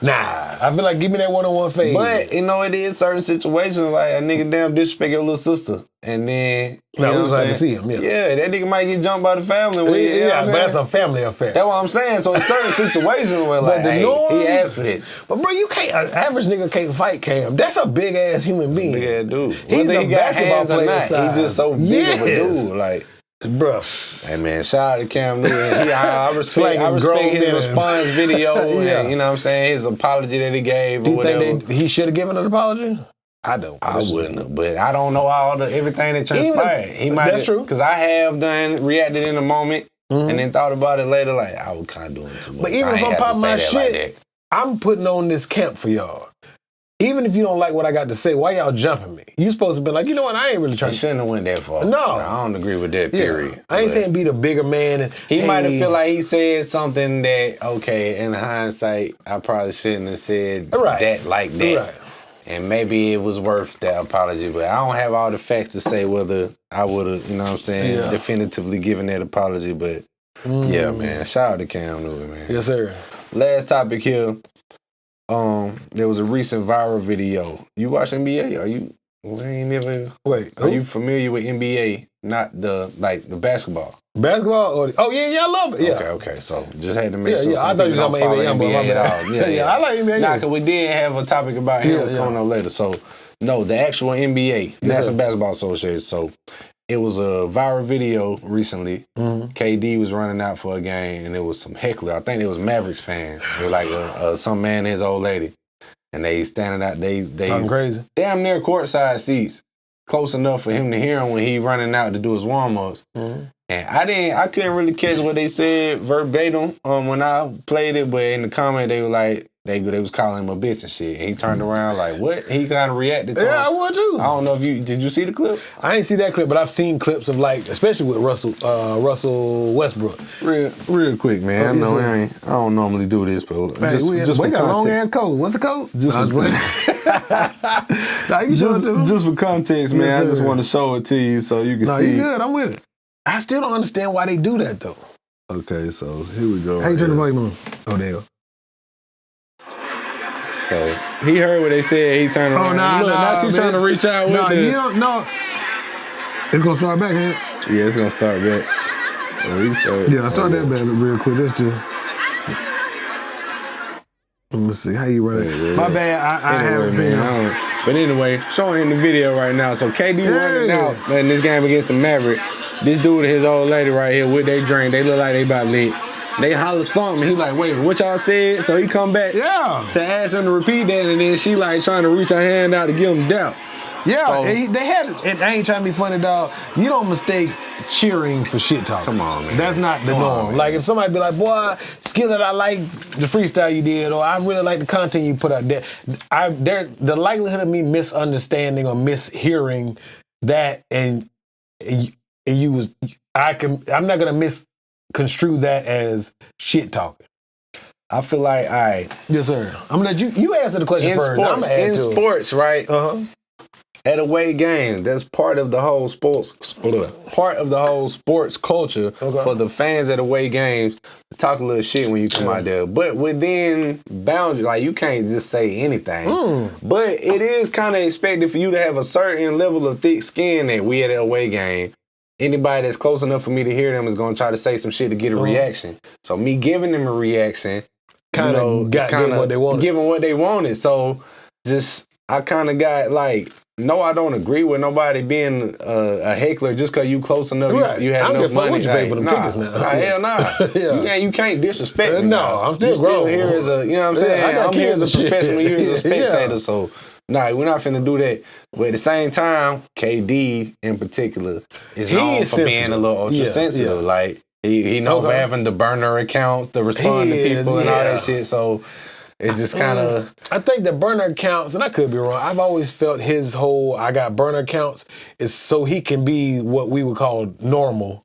Speaker 2: Nah, I feel like give me that one-on-one phase.
Speaker 1: But, you know, it is certain situations like a nigga damn disrespect your little sister. And then, you
Speaker 2: No,
Speaker 1: know
Speaker 2: we
Speaker 1: what
Speaker 2: glad
Speaker 1: I'm
Speaker 2: to
Speaker 1: saying?
Speaker 2: see him, yeah.
Speaker 1: Yeah, that nigga might get jumped by the family. When, you know what I'm
Speaker 2: but that's
Speaker 1: saying?
Speaker 2: a family affair.
Speaker 1: That's what I'm saying. So, it's certain situations where, like,
Speaker 2: the
Speaker 1: hey,
Speaker 2: norm-
Speaker 1: he asked for this.
Speaker 2: But bro, you can't. An average nigga can't fight Cam. That's a big ass human being.
Speaker 1: Big ass dude.
Speaker 2: He's
Speaker 1: Whether
Speaker 2: a
Speaker 1: he got
Speaker 2: basketball
Speaker 1: hands or
Speaker 2: player
Speaker 1: not,
Speaker 2: size.
Speaker 1: He just so big of a
Speaker 2: Yes.
Speaker 1: dude. Like,
Speaker 2: Bro,
Speaker 1: hey man, shout out to Cam Newton. I respect
Speaker 2: Slanging grown
Speaker 1: his
Speaker 2: men.
Speaker 1: response video
Speaker 2: Yeah.
Speaker 1: and you know what I'm saying, his apology that he gave
Speaker 2: do
Speaker 1: or
Speaker 2: you
Speaker 1: whatever.
Speaker 2: think he should have given an apology? I don't.
Speaker 1: I wouldn't have, but I don't know everything that
Speaker 2: Even-
Speaker 1: transpired. He might
Speaker 2: that's true.
Speaker 1: Because I have reacted in a moment and then thought about it later, like, I was kind of doing too much.
Speaker 2: But even
Speaker 1: I
Speaker 2: if
Speaker 1: ain't
Speaker 2: I'm
Speaker 1: have to
Speaker 2: popping
Speaker 1: say
Speaker 2: my
Speaker 1: that like
Speaker 2: shit,
Speaker 1: that.
Speaker 2: I'm putting on this camp for y'all. Even if you don't like what I got to say, why y'all jumping me? You supposed to be like, you know what? I ain't really trying
Speaker 1: He
Speaker 2: to.
Speaker 1: shouldn't have went that far.
Speaker 2: No.
Speaker 1: I don't agree with that,
Speaker 2: Yeah.
Speaker 1: period.
Speaker 2: I ain't
Speaker 1: But
Speaker 2: saying be the bigger man. And,
Speaker 1: he might have
Speaker 2: hey,
Speaker 1: feel like he said something that, okay, in hindsight, I probably shouldn't have said
Speaker 2: Right.
Speaker 1: that like that.
Speaker 2: Right.
Speaker 1: And maybe it was worth that apology, but I don't have all the facts to say whether I would have, you know what I'm saying,
Speaker 2: Yeah.
Speaker 1: definitively given that apology. But yeah, man, shout out to Cam Newton, man.
Speaker 2: Yes, sir.
Speaker 1: Last topic here. There was a recent viral video. You watch NBA? Are you
Speaker 2: Wait.
Speaker 1: Are you familiar with NBA? Not the basketball.
Speaker 2: Basketball? Yeah, I love it. Yeah.
Speaker 1: Okay. So just had to make
Speaker 2: Yeah,
Speaker 1: sure.
Speaker 2: yeah.
Speaker 1: some
Speaker 2: I thought you
Speaker 1: people
Speaker 2: were
Speaker 1: don't
Speaker 2: talking about
Speaker 1: follow
Speaker 2: NBA Youngboy, my
Speaker 1: at
Speaker 2: bad.
Speaker 1: all.
Speaker 2: Yeah, I like NBA
Speaker 1: Nah,
Speaker 2: Youngboy.
Speaker 1: because we did have a topic about him
Speaker 2: Yeah.
Speaker 1: coming up later. So, no, the actual NBA, National
Speaker 2: sir.
Speaker 1: Basketball Association. So, it was a viral video recently. KD was running out for a game, and it was some heckler. I think it was Mavericks fans. It was like some man and his old lady. And they standing out, they
Speaker 2: Talking crazy.
Speaker 1: damn near courtside seats, close enough for him to hear him when he running out to do his warm-ups. And I couldn't really catch what they said verbatim when I played it, but in the comment they were like, they was calling him a bitch and shit. And he turned around like, what? He kind of reacted to
Speaker 2: Yeah, I
Speaker 1: him.
Speaker 2: would too.
Speaker 1: I don't know if did you see the clip?
Speaker 2: I ain't see that clip, but I've seen clips of especially with Russell Westbrook.
Speaker 1: Real quick, man. I know I don't normally do this, but
Speaker 2: We got a long ass coat. What's the coat? Just
Speaker 1: for context, man.
Speaker 2: Yes,
Speaker 1: I just
Speaker 2: sir.
Speaker 1: want to show it to you so you can
Speaker 2: No,
Speaker 1: see.
Speaker 2: you good. I'm with it. I still don't understand why they do that though.
Speaker 1: Okay, so here we go.
Speaker 2: How you turn the volume on? Oh, there you go.
Speaker 1: So he heard what they said. He turned around. Look, now she's trying to reach out with
Speaker 2: No,
Speaker 1: it.
Speaker 2: you don't. No. It's gonna start back here.
Speaker 1: Yeah, it's gonna start back.
Speaker 2: Yeah, I start that back real quick. That's just. Let me see how you run it.
Speaker 1: Yeah.
Speaker 2: My bad. I haven't seen it.
Speaker 1: But anyway, showing in the video right now. So KD running out in this game against the Mavericks. This dude and his old lady right here with their drink. They look like they about lit. they holler something. He like, wait, what y'all said? So he come back to ask him to repeat that, and then she like trying to reach her hand out to give him doubt.
Speaker 2: Yeah,
Speaker 1: So,
Speaker 2: they had it. And I ain't trying to be funny, dog. You don't mistake cheering for shit talk.
Speaker 1: Come on, man.
Speaker 2: That's not the norm. Like if somebody be like, boy, Skillet, I like the freestyle you did, or I really like the content you put out there. The likelihood of me misunderstanding or mishearing that and you was I'm not gonna misconstrue that as shit talking.
Speaker 1: I feel like, all right.
Speaker 2: Yes, sir. I'm gonna let you answer the question first.
Speaker 1: In sports, right? At away games, that's part of the whole sports culture for the fans at away games to talk a little shit when you come out there. But within boundaries, like you can't just say anything. But it is kind of expected for you to have a certain level of thick skin that we at an away game. Anybody that's close enough for me to hear them is going to try to say some shit to get a reaction. So me giving them a reaction,
Speaker 2: kind of giving what they wanted.
Speaker 1: Giving what they wanted. So just I kind of got like. No, I don't agree with nobody being a heckler just because you close enough. Right. You have enough money.
Speaker 2: You pay for them tickets now.
Speaker 1: Hell nah. You can't disrespect me.
Speaker 2: No, I'm still
Speaker 1: here as a, you know what I'm saying? I'm here as a professional. You're as a spectator. So, we're not finna do that. But at the same time, KD in particular is known for being a little ultra sensitive. Like he knows for having the burner account to respond to people and all that shit. So. It's just kind of.
Speaker 2: I think the burner accounts, and I could be wrong. I've always felt his whole "I got burner accounts" is so he can be what we would call normal,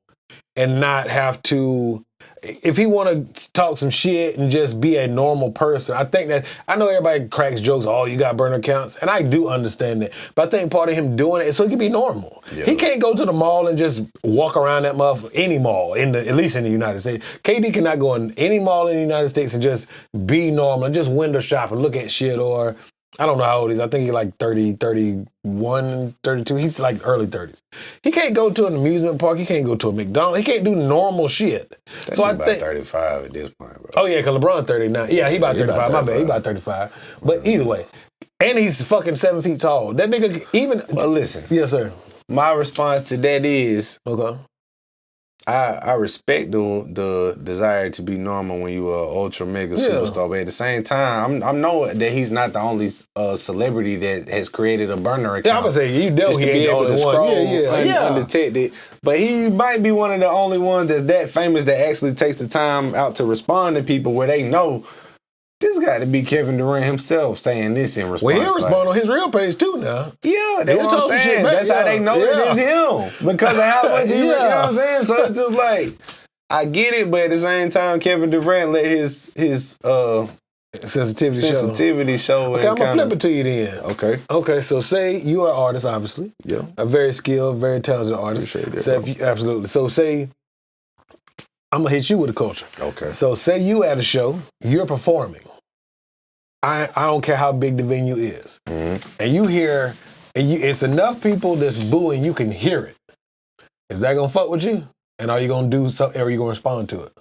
Speaker 2: and not have to. If he want to talk some shit and just be a normal person, I think that I know everybody cracks jokes. Oh, you got burner accounts, and I do understand that. But I think part of him doing it is so he can be normal. Yeah. He can't go to the mall and just walk around that motherfucker, any mall at least in the United States. KD cannot go in any mall in the United States and just be normal and just window shop and look at shit. Or I don't know how old he is. I think he's like 30, 31, 32. He's like early 30s. He can't go to an amusement park. He can't go to a McDonald's. He can't do normal shit.
Speaker 1: So I think 35 at this point, bro.
Speaker 2: Oh yeah, because LeBron 39. Yeah, he about 35. My bad. He about 35. But either way, and he's fucking 7 feet tall. That nigga even.
Speaker 1: Well, listen.
Speaker 2: Yes, sir.
Speaker 1: My response to that is
Speaker 2: okay.
Speaker 1: I respect the desire to be normal when you are ultra mega superstar, but at the same time, I know that he's not the only celebrity that has created a burner account.
Speaker 2: Yeah, I'm gonna say you know he ain't the only one.
Speaker 1: Undetected. But he might be one of the only ones that's that famous that actually takes the time out to respond to people where they know. This got to be Kevin Durant himself saying this in response.
Speaker 2: Well, he'll respond on his real page too now.
Speaker 1: Yeah, that's what I'm saying. That's how they know it is him. Because of how much he, you know what I'm saying? So it's just like, I get it, but at the same time, Kevin Durant let his sensitivity show.
Speaker 2: Okay, I'm going to flip it to you then.
Speaker 1: Okay.
Speaker 2: Okay, so say you are an artist, obviously.
Speaker 1: Yeah.
Speaker 2: A very skilled, very talented artist. Absolutely. So say, I'm going to hit you with a culture.
Speaker 1: Okay.
Speaker 2: So say you at a show, you're performing. I don't care how big the venue is. Mm-hmm. And you hear, it's enough people that's booing, you can hear it. Is that going to fuck with you? And are you going to do something, or are you going to respond to it?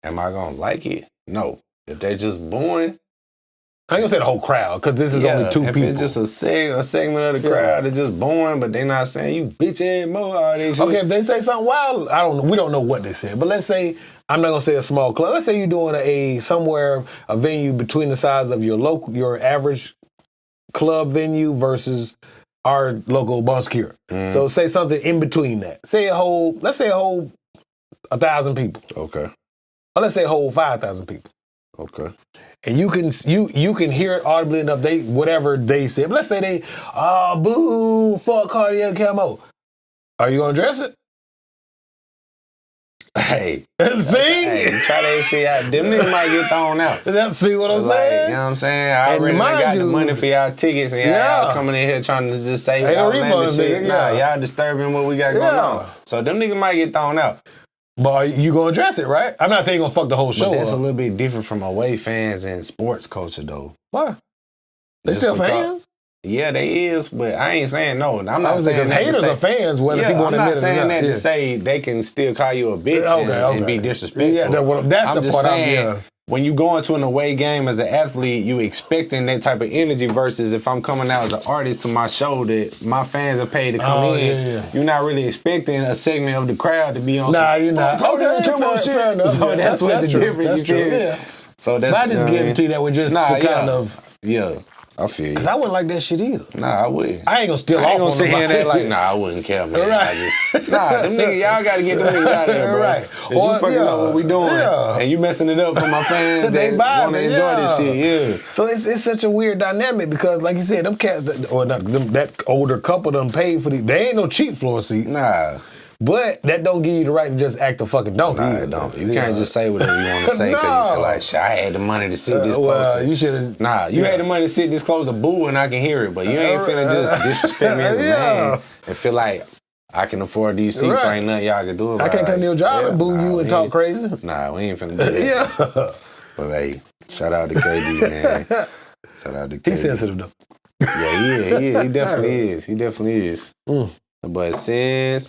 Speaker 1: Am I going to like it? No. If they're just booing.
Speaker 2: I ain't going to say the whole crowd, because this is only two people.
Speaker 1: If it's just a segment of the crowd that's just booing, but they're not saying, you bitch ass mo, all this shit.
Speaker 2: Okay, if they say something wild, we don't know what they said. But let's say, I'm not gonna say a small club. Let's say you're doing a venue between the size of your average club venue versus our local Bon Secours. Mm. So say something in between that. Let's say a whole 1,000 people.
Speaker 1: Okay.
Speaker 2: Or let's say a whole 5,000 people.
Speaker 1: Okay.
Speaker 2: And you can hear it audibly enough. Whatever they said. But let's say they, boo, fuck Cartier Camo. Are you gonna address it?
Speaker 1: Hey,
Speaker 2: see?
Speaker 1: Hey, try that shit out. Them niggas might get thrown out.
Speaker 2: See what I'm saying?
Speaker 1: You know what I'm saying? I already got the money for y'all tickets, and y'all coming in here trying to just say outlandish shit. Nah, y'all disturbing what we got going on. So them niggas might get thrown out.
Speaker 2: But you gonna address it, right? I'm not saying you're gonna fuck the whole show.
Speaker 1: But that's a little bit different from away fans and sports culture, though.
Speaker 2: Why? They still fans?
Speaker 1: Yeah, they is, but I ain't saying no. I'm not saying
Speaker 2: because haters are fans, whether people want to admit it or not.
Speaker 1: I'm not saying that to say they can still call you a bitch and be disrespectful.
Speaker 2: Yeah, that's the part
Speaker 1: when you go into an away game as an athlete, you expecting that type of energy versus if I'm coming out as an artist to my show that my fans are paid to come in, you're not really expecting a segment of the crowd to be on.
Speaker 2: Nah, you're not.
Speaker 1: Okay, come on, shit. So that's what the difference.
Speaker 2: That's true. Yeah.
Speaker 1: So that's.
Speaker 2: But I just guarantee that with just to kind of.
Speaker 1: Yeah. I feel you.
Speaker 2: Cause I wouldn't like that shit either.
Speaker 1: Nah, I wouldn't.
Speaker 2: I ain't gonna steal off on
Speaker 1: sit here and act like, nah, I wouldn't care, man.
Speaker 2: Right.
Speaker 1: Nah, them niggas, y'all gotta get them niggas out of here, bro.
Speaker 2: Right.
Speaker 1: Or, you fucking know what we doing.
Speaker 2: Yeah.
Speaker 1: And you messing it up for my fans that wanna enjoy this shit, yeah.
Speaker 2: So it's such a weird dynamic because, like you said, them cats, or not, that older couple done paid for these. They ain't no cheap floor seats.
Speaker 1: Nah.
Speaker 2: But that don't give you the right to just act a fucking donkey.
Speaker 1: Nah, it don't. You can't just say whatever you want to say because you feel like, shit, I had the money to sit this close.
Speaker 2: You should.
Speaker 1: Nah, you had the money to sit this close to Boo and I can hear it, but you ain't finna just disrespect me as a man and feel like I can afford these seats, so ain't nothing y'all can do about it.
Speaker 2: I can't come to your job and boo you and talk crazy.
Speaker 1: Nah, we ain't finna do that.
Speaker 2: Yeah.
Speaker 1: But hey, shout out to KD, man. Shout out to KD.
Speaker 2: He's sensitive though.
Speaker 1: Yeah, he definitely is. He definitely is. But sensitivity,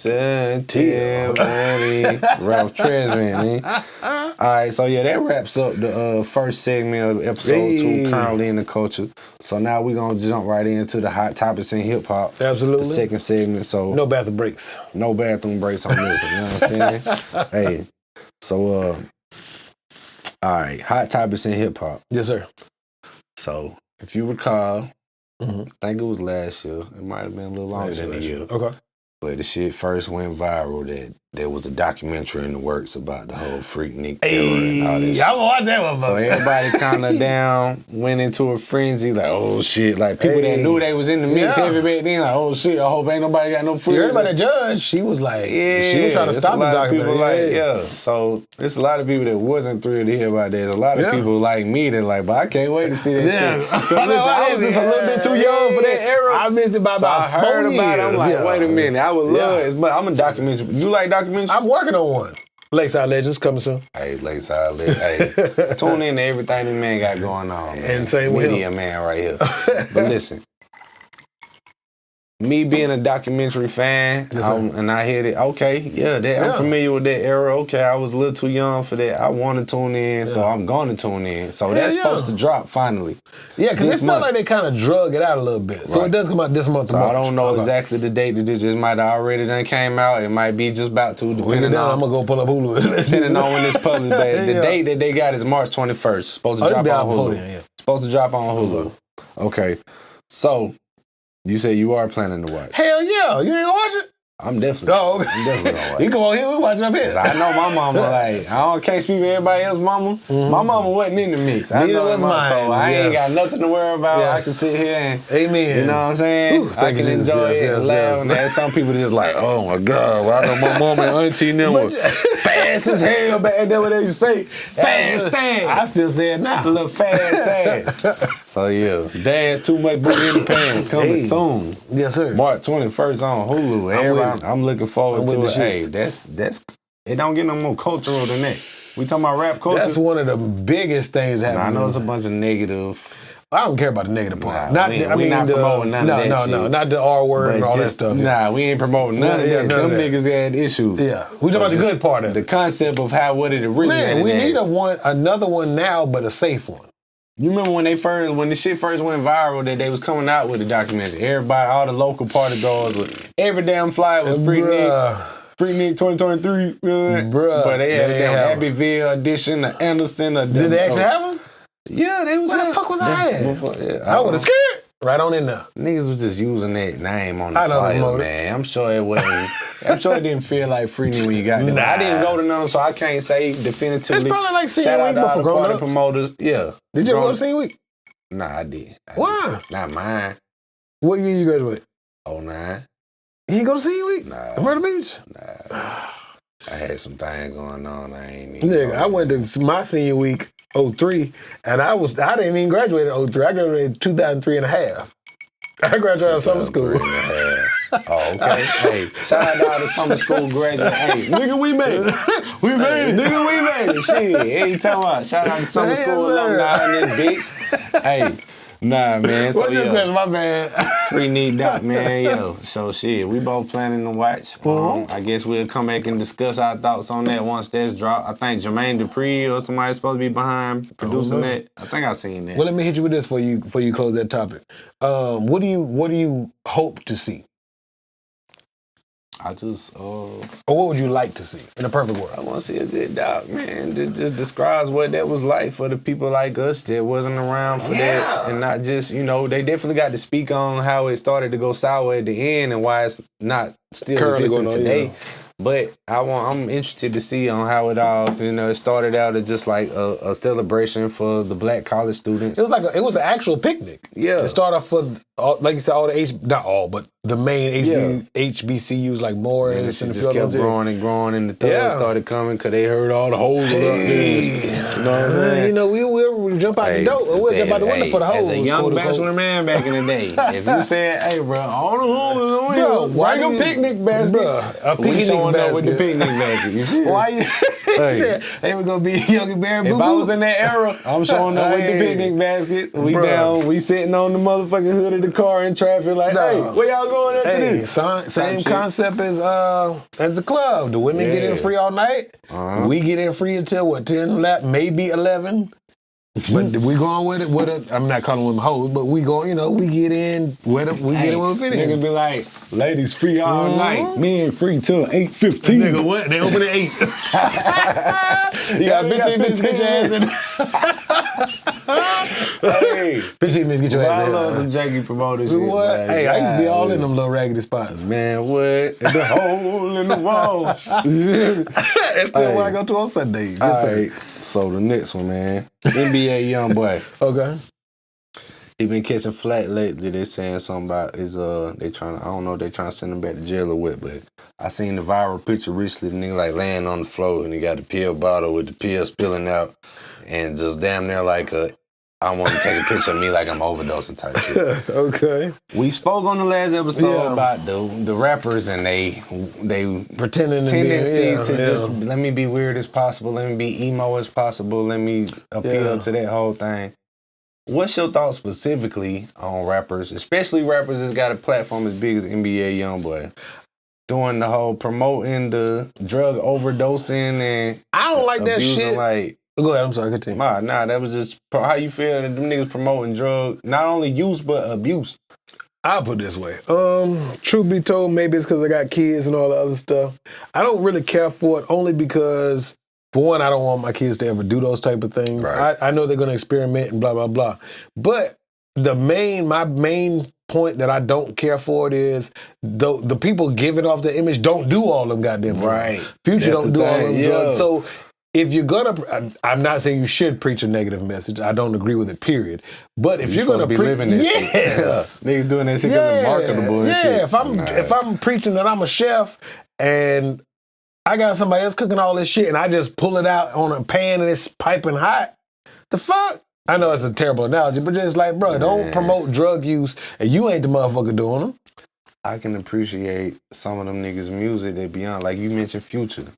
Speaker 1: Ralph Tresvant, All right, so yeah, that wraps up the first segment of episode 2, currently in the culture. So now we're gonna jump right into the hot topics in hip hop.
Speaker 2: Absolutely.
Speaker 1: The second segment. So
Speaker 2: no bathroom breaks.
Speaker 1: No bathroom breaks on this. You understand? Hey, so all right, hot topics in hip hop.
Speaker 2: Yes, sir.
Speaker 1: So if you recall. I think it was last year. It might have been a little longer than a year.
Speaker 2: Okay.
Speaker 1: But the shit first went viral that there was a documentary in the works about the whole Freaknik era and all this.
Speaker 2: I'm gonna watch that one.
Speaker 1: So everybody kind of went into a frenzy, like, oh shit. Like people that knew they was in the mix everybody then, like, oh shit, I hope ain't nobody got no freaks.
Speaker 2: Everybody judged. She was like, she was trying to stop the documentary.
Speaker 1: So there's a lot of people that wasn't thrilled to hear about that. There's a lot of people like me that like, but I can't wait to see that shit. I was just a little bit too young for that era.
Speaker 2: I missed it by about 4 years.
Speaker 1: I heard about it. I'm like, wait a minute. I would love it. But I'm a documentary. You like documentaries?
Speaker 2: I'm working on one. Lakeside Legends coming soon.
Speaker 1: Hey, Lakeside Legends. Hey, tune in to everything this man got going on, man.
Speaker 2: And same with
Speaker 1: Media man right here. But listen, me being a documentary fan, and I hear it, okay, I'm familiar with that era. Okay, I was a little too young for that. I want to tune in, so I'm going to tune in. So that's supposed to drop finally.
Speaker 2: Yeah, because it felt like they kind of drug it out a little bit. So it does come out this month.
Speaker 1: So I don't know exactly the date that this just might have already done came out. It might be just about to, depending on.
Speaker 2: I'm going to go pull up Hulu.
Speaker 1: Depending on when it's published. The date that they got is March 21st. Supposed to drop on Hulu. Supposed to drop on Hulu. Okay, so. You say you are planning to watch.
Speaker 2: Hell yeah. You ain't gonna watch it?
Speaker 1: I'm definitely.
Speaker 2: Okay.
Speaker 1: I'm definitely gonna watch it.
Speaker 2: You come on here, we watch up here.
Speaker 1: I know my mama, like, can't speak for everybody else's mama. My mama wasn't in the mix.
Speaker 2: Neither was mine.
Speaker 1: So I ain't got nothing to worry about. Yes. I can sit here and,
Speaker 2: amen.
Speaker 1: You know what I'm saying? I can enjoy it and laugh. And there's some people just like, oh my God, well, I know my mama and auntie them was fast as hell back then, what they used to say. Fast ass.
Speaker 2: I still say it now.
Speaker 1: A little fast ass. So yeah, Dance Too Much Booty in the Pants coming soon.
Speaker 2: Yes, sir.
Speaker 1: March 21st on Hulu. I'm looking forward to it. Hey, that's it. Don't get no more cultural than that. We talking about rap culture.
Speaker 2: That's one of the biggest things happening.
Speaker 1: I know it's a bunch of negative.
Speaker 2: I don't care about the negative part.
Speaker 1: We not promoting none of that shit.
Speaker 2: No, not the R word and all that stuff.
Speaker 1: Nah, we ain't promoting none of that. Them niggas had issues.
Speaker 2: Yeah, we talking about the good part of it.
Speaker 1: The concept of what it originated.
Speaker 2: Man, we need another one now, but a safe one.
Speaker 1: You remember when the shit first went viral that they was coming out with the documentary? Everybody, all the local party girls, every damn flyer was Freaknik 2023, bruh. But they had Abbeville edition, the Anderson.
Speaker 2: Did they actually have them?
Speaker 1: Yeah, they was.
Speaker 2: Where the fuck was I at? I would have scared. Right on in there.
Speaker 1: Niggas was just using that name on the flyer, man. I'm sure it wasn't. I'm sure it didn't feel like Freaknik when you got there. I didn't go to none, so I can't say definitively.
Speaker 2: It's probably like Senior Week before Grown Ups.
Speaker 1: Promoters. Yeah.
Speaker 2: Did you go to Senior Week?
Speaker 1: Nah, I did.
Speaker 2: Why?
Speaker 1: Not mine.
Speaker 2: What year you graduated?
Speaker 1: 09.
Speaker 2: You ain't go to Senior Week?
Speaker 1: Nah.
Speaker 2: Myrtle Beach?
Speaker 1: Nah. I had some things going on. I ain't even.
Speaker 2: Nigga, I went to my Senior Week 03, and I didn't even graduate in 03. I graduated in 2003 and a half. I graduated out of summer school.
Speaker 1: Oh, okay. Hey, shout out to all the summer school graduates. Hey, nigga, we made it. We made it. Nigga, we made it. Shit. Hey, talking about shout out to summer school alumni in this bitch. Hey, Nah, man. So
Speaker 2: What's your question, my man?
Speaker 1: Free Neat Doc, man. Yo, so shit, we both planning to watch. I guess we'll come back and discuss our thoughts on that once that's dropped. I think Jermaine Dupri or somebody's supposed to be behind producing that. I think I seen that.
Speaker 2: Well, let me hit you with this before you close that topic. What do you hope to see?
Speaker 1: I just,
Speaker 2: or what would you like to see in a perfect world?
Speaker 1: I want to see a good doc, man. That just describes what that was like for the people like us that wasn't around for that. And not just, they definitely got to speak on how it started to go sour at the end and why it's not still
Speaker 2: Currently
Speaker 1: existing
Speaker 2: going on,
Speaker 1: today.
Speaker 2: yeah.
Speaker 1: But I'm interested to see on how it all, it started out as just like a celebration for the black college students.
Speaker 2: It was an actual picnic.
Speaker 1: Yeah.
Speaker 2: It started off for, like you said, all the not all, but the main HBCUs like Morris and the
Speaker 1: just kept growing and growing, and the thugs started coming because they heard all the hoes up there. You know what I'm saying?
Speaker 2: We'll jump out the door. We'll jump out the window for the hoes.
Speaker 1: As a young bachelor man back in the day, if you said, "Hey, bro, all the hoes on here,
Speaker 2: why your picnic basket?"
Speaker 1: We showing up with the picnic basket.
Speaker 2: Why you? They were gonna be Young and Barry Boo.
Speaker 1: If I was in that era, I'm showing up with the picnic basket. We down, we sitting on the motherfucking hood of the car in traffic, like, hey, where y'all going after this?
Speaker 2: Same concept as the club. The women get in free all night. We get in free until 10, maybe 11. But we going with it. I'm not calling them hoes, but we going. We get in. Get in with it.
Speaker 1: Niggas be like, ladies free all night. Men free till 8:15.
Speaker 2: Nigga, what? They open at 8. You got 15 minutes to get your ass in.
Speaker 1: Hey,
Speaker 2: 15 minutes to get your ass in.
Speaker 1: I love some janky promoter shit.
Speaker 2: What?
Speaker 1: Man.
Speaker 2: Hey, I used to be all in them little raggedy spots.
Speaker 1: Man, what? The hole in the wall.
Speaker 2: That's still what I go to on Sundays.
Speaker 1: All right. So the next one, man. NBA young boy.
Speaker 2: Okay.
Speaker 1: He been catching flack lately. They saying something about they trying to send him back to jail or what, but I seen the viral picture recently, the nigga like laying on the floor and he got a pill bottle with the pill spilling out and just damn near like I want to take a picture of me like I'm overdosing type shit.
Speaker 2: Okay.
Speaker 1: We spoke on the last episode about the rappers and they
Speaker 2: pretending
Speaker 1: tendency to just let me be weird as possible, let me be emo as possible, let me appeal to that whole thing. What's your thoughts specifically on rappers, especially rappers that's got a platform as big as NBA YoungBoy, doing the whole promoting the drug overdosing and
Speaker 2: I don't like that shit.
Speaker 1: Like,
Speaker 2: go ahead, I'm sorry, continue.
Speaker 1: Nah, that was just how you feel that them niggas promoting drug, not only use but abuse.
Speaker 2: I'll put it this way. Truth be told, maybe it's because I got kids and all the other stuff. I don't really care for it only because, for one, I don't want my kids to ever do those type of things.
Speaker 1: Right.
Speaker 2: I know they're going to experiment and blah, blah, blah. But my main point that I don't care for it is the people giving off the image don't do all them goddamn drugs.
Speaker 1: Right.
Speaker 2: Future don't do all them drugs. So if you're I'm not saying you should preach a negative message. I don't agree with it, period. But if you're going to
Speaker 1: be living this shit. Niggas doing that shit because it's marketable and shit.
Speaker 2: If I'm preaching that I'm a chef and I got somebody else cooking all this shit and I just pull it out on a pan and it's piping hot, the fuck? I know it's a terrible analogy, but just like, bro, don't promote drug use and you ain't the motherfucker doing them.
Speaker 1: I can appreciate some of them niggas' music that beyond, like you mentioned Future.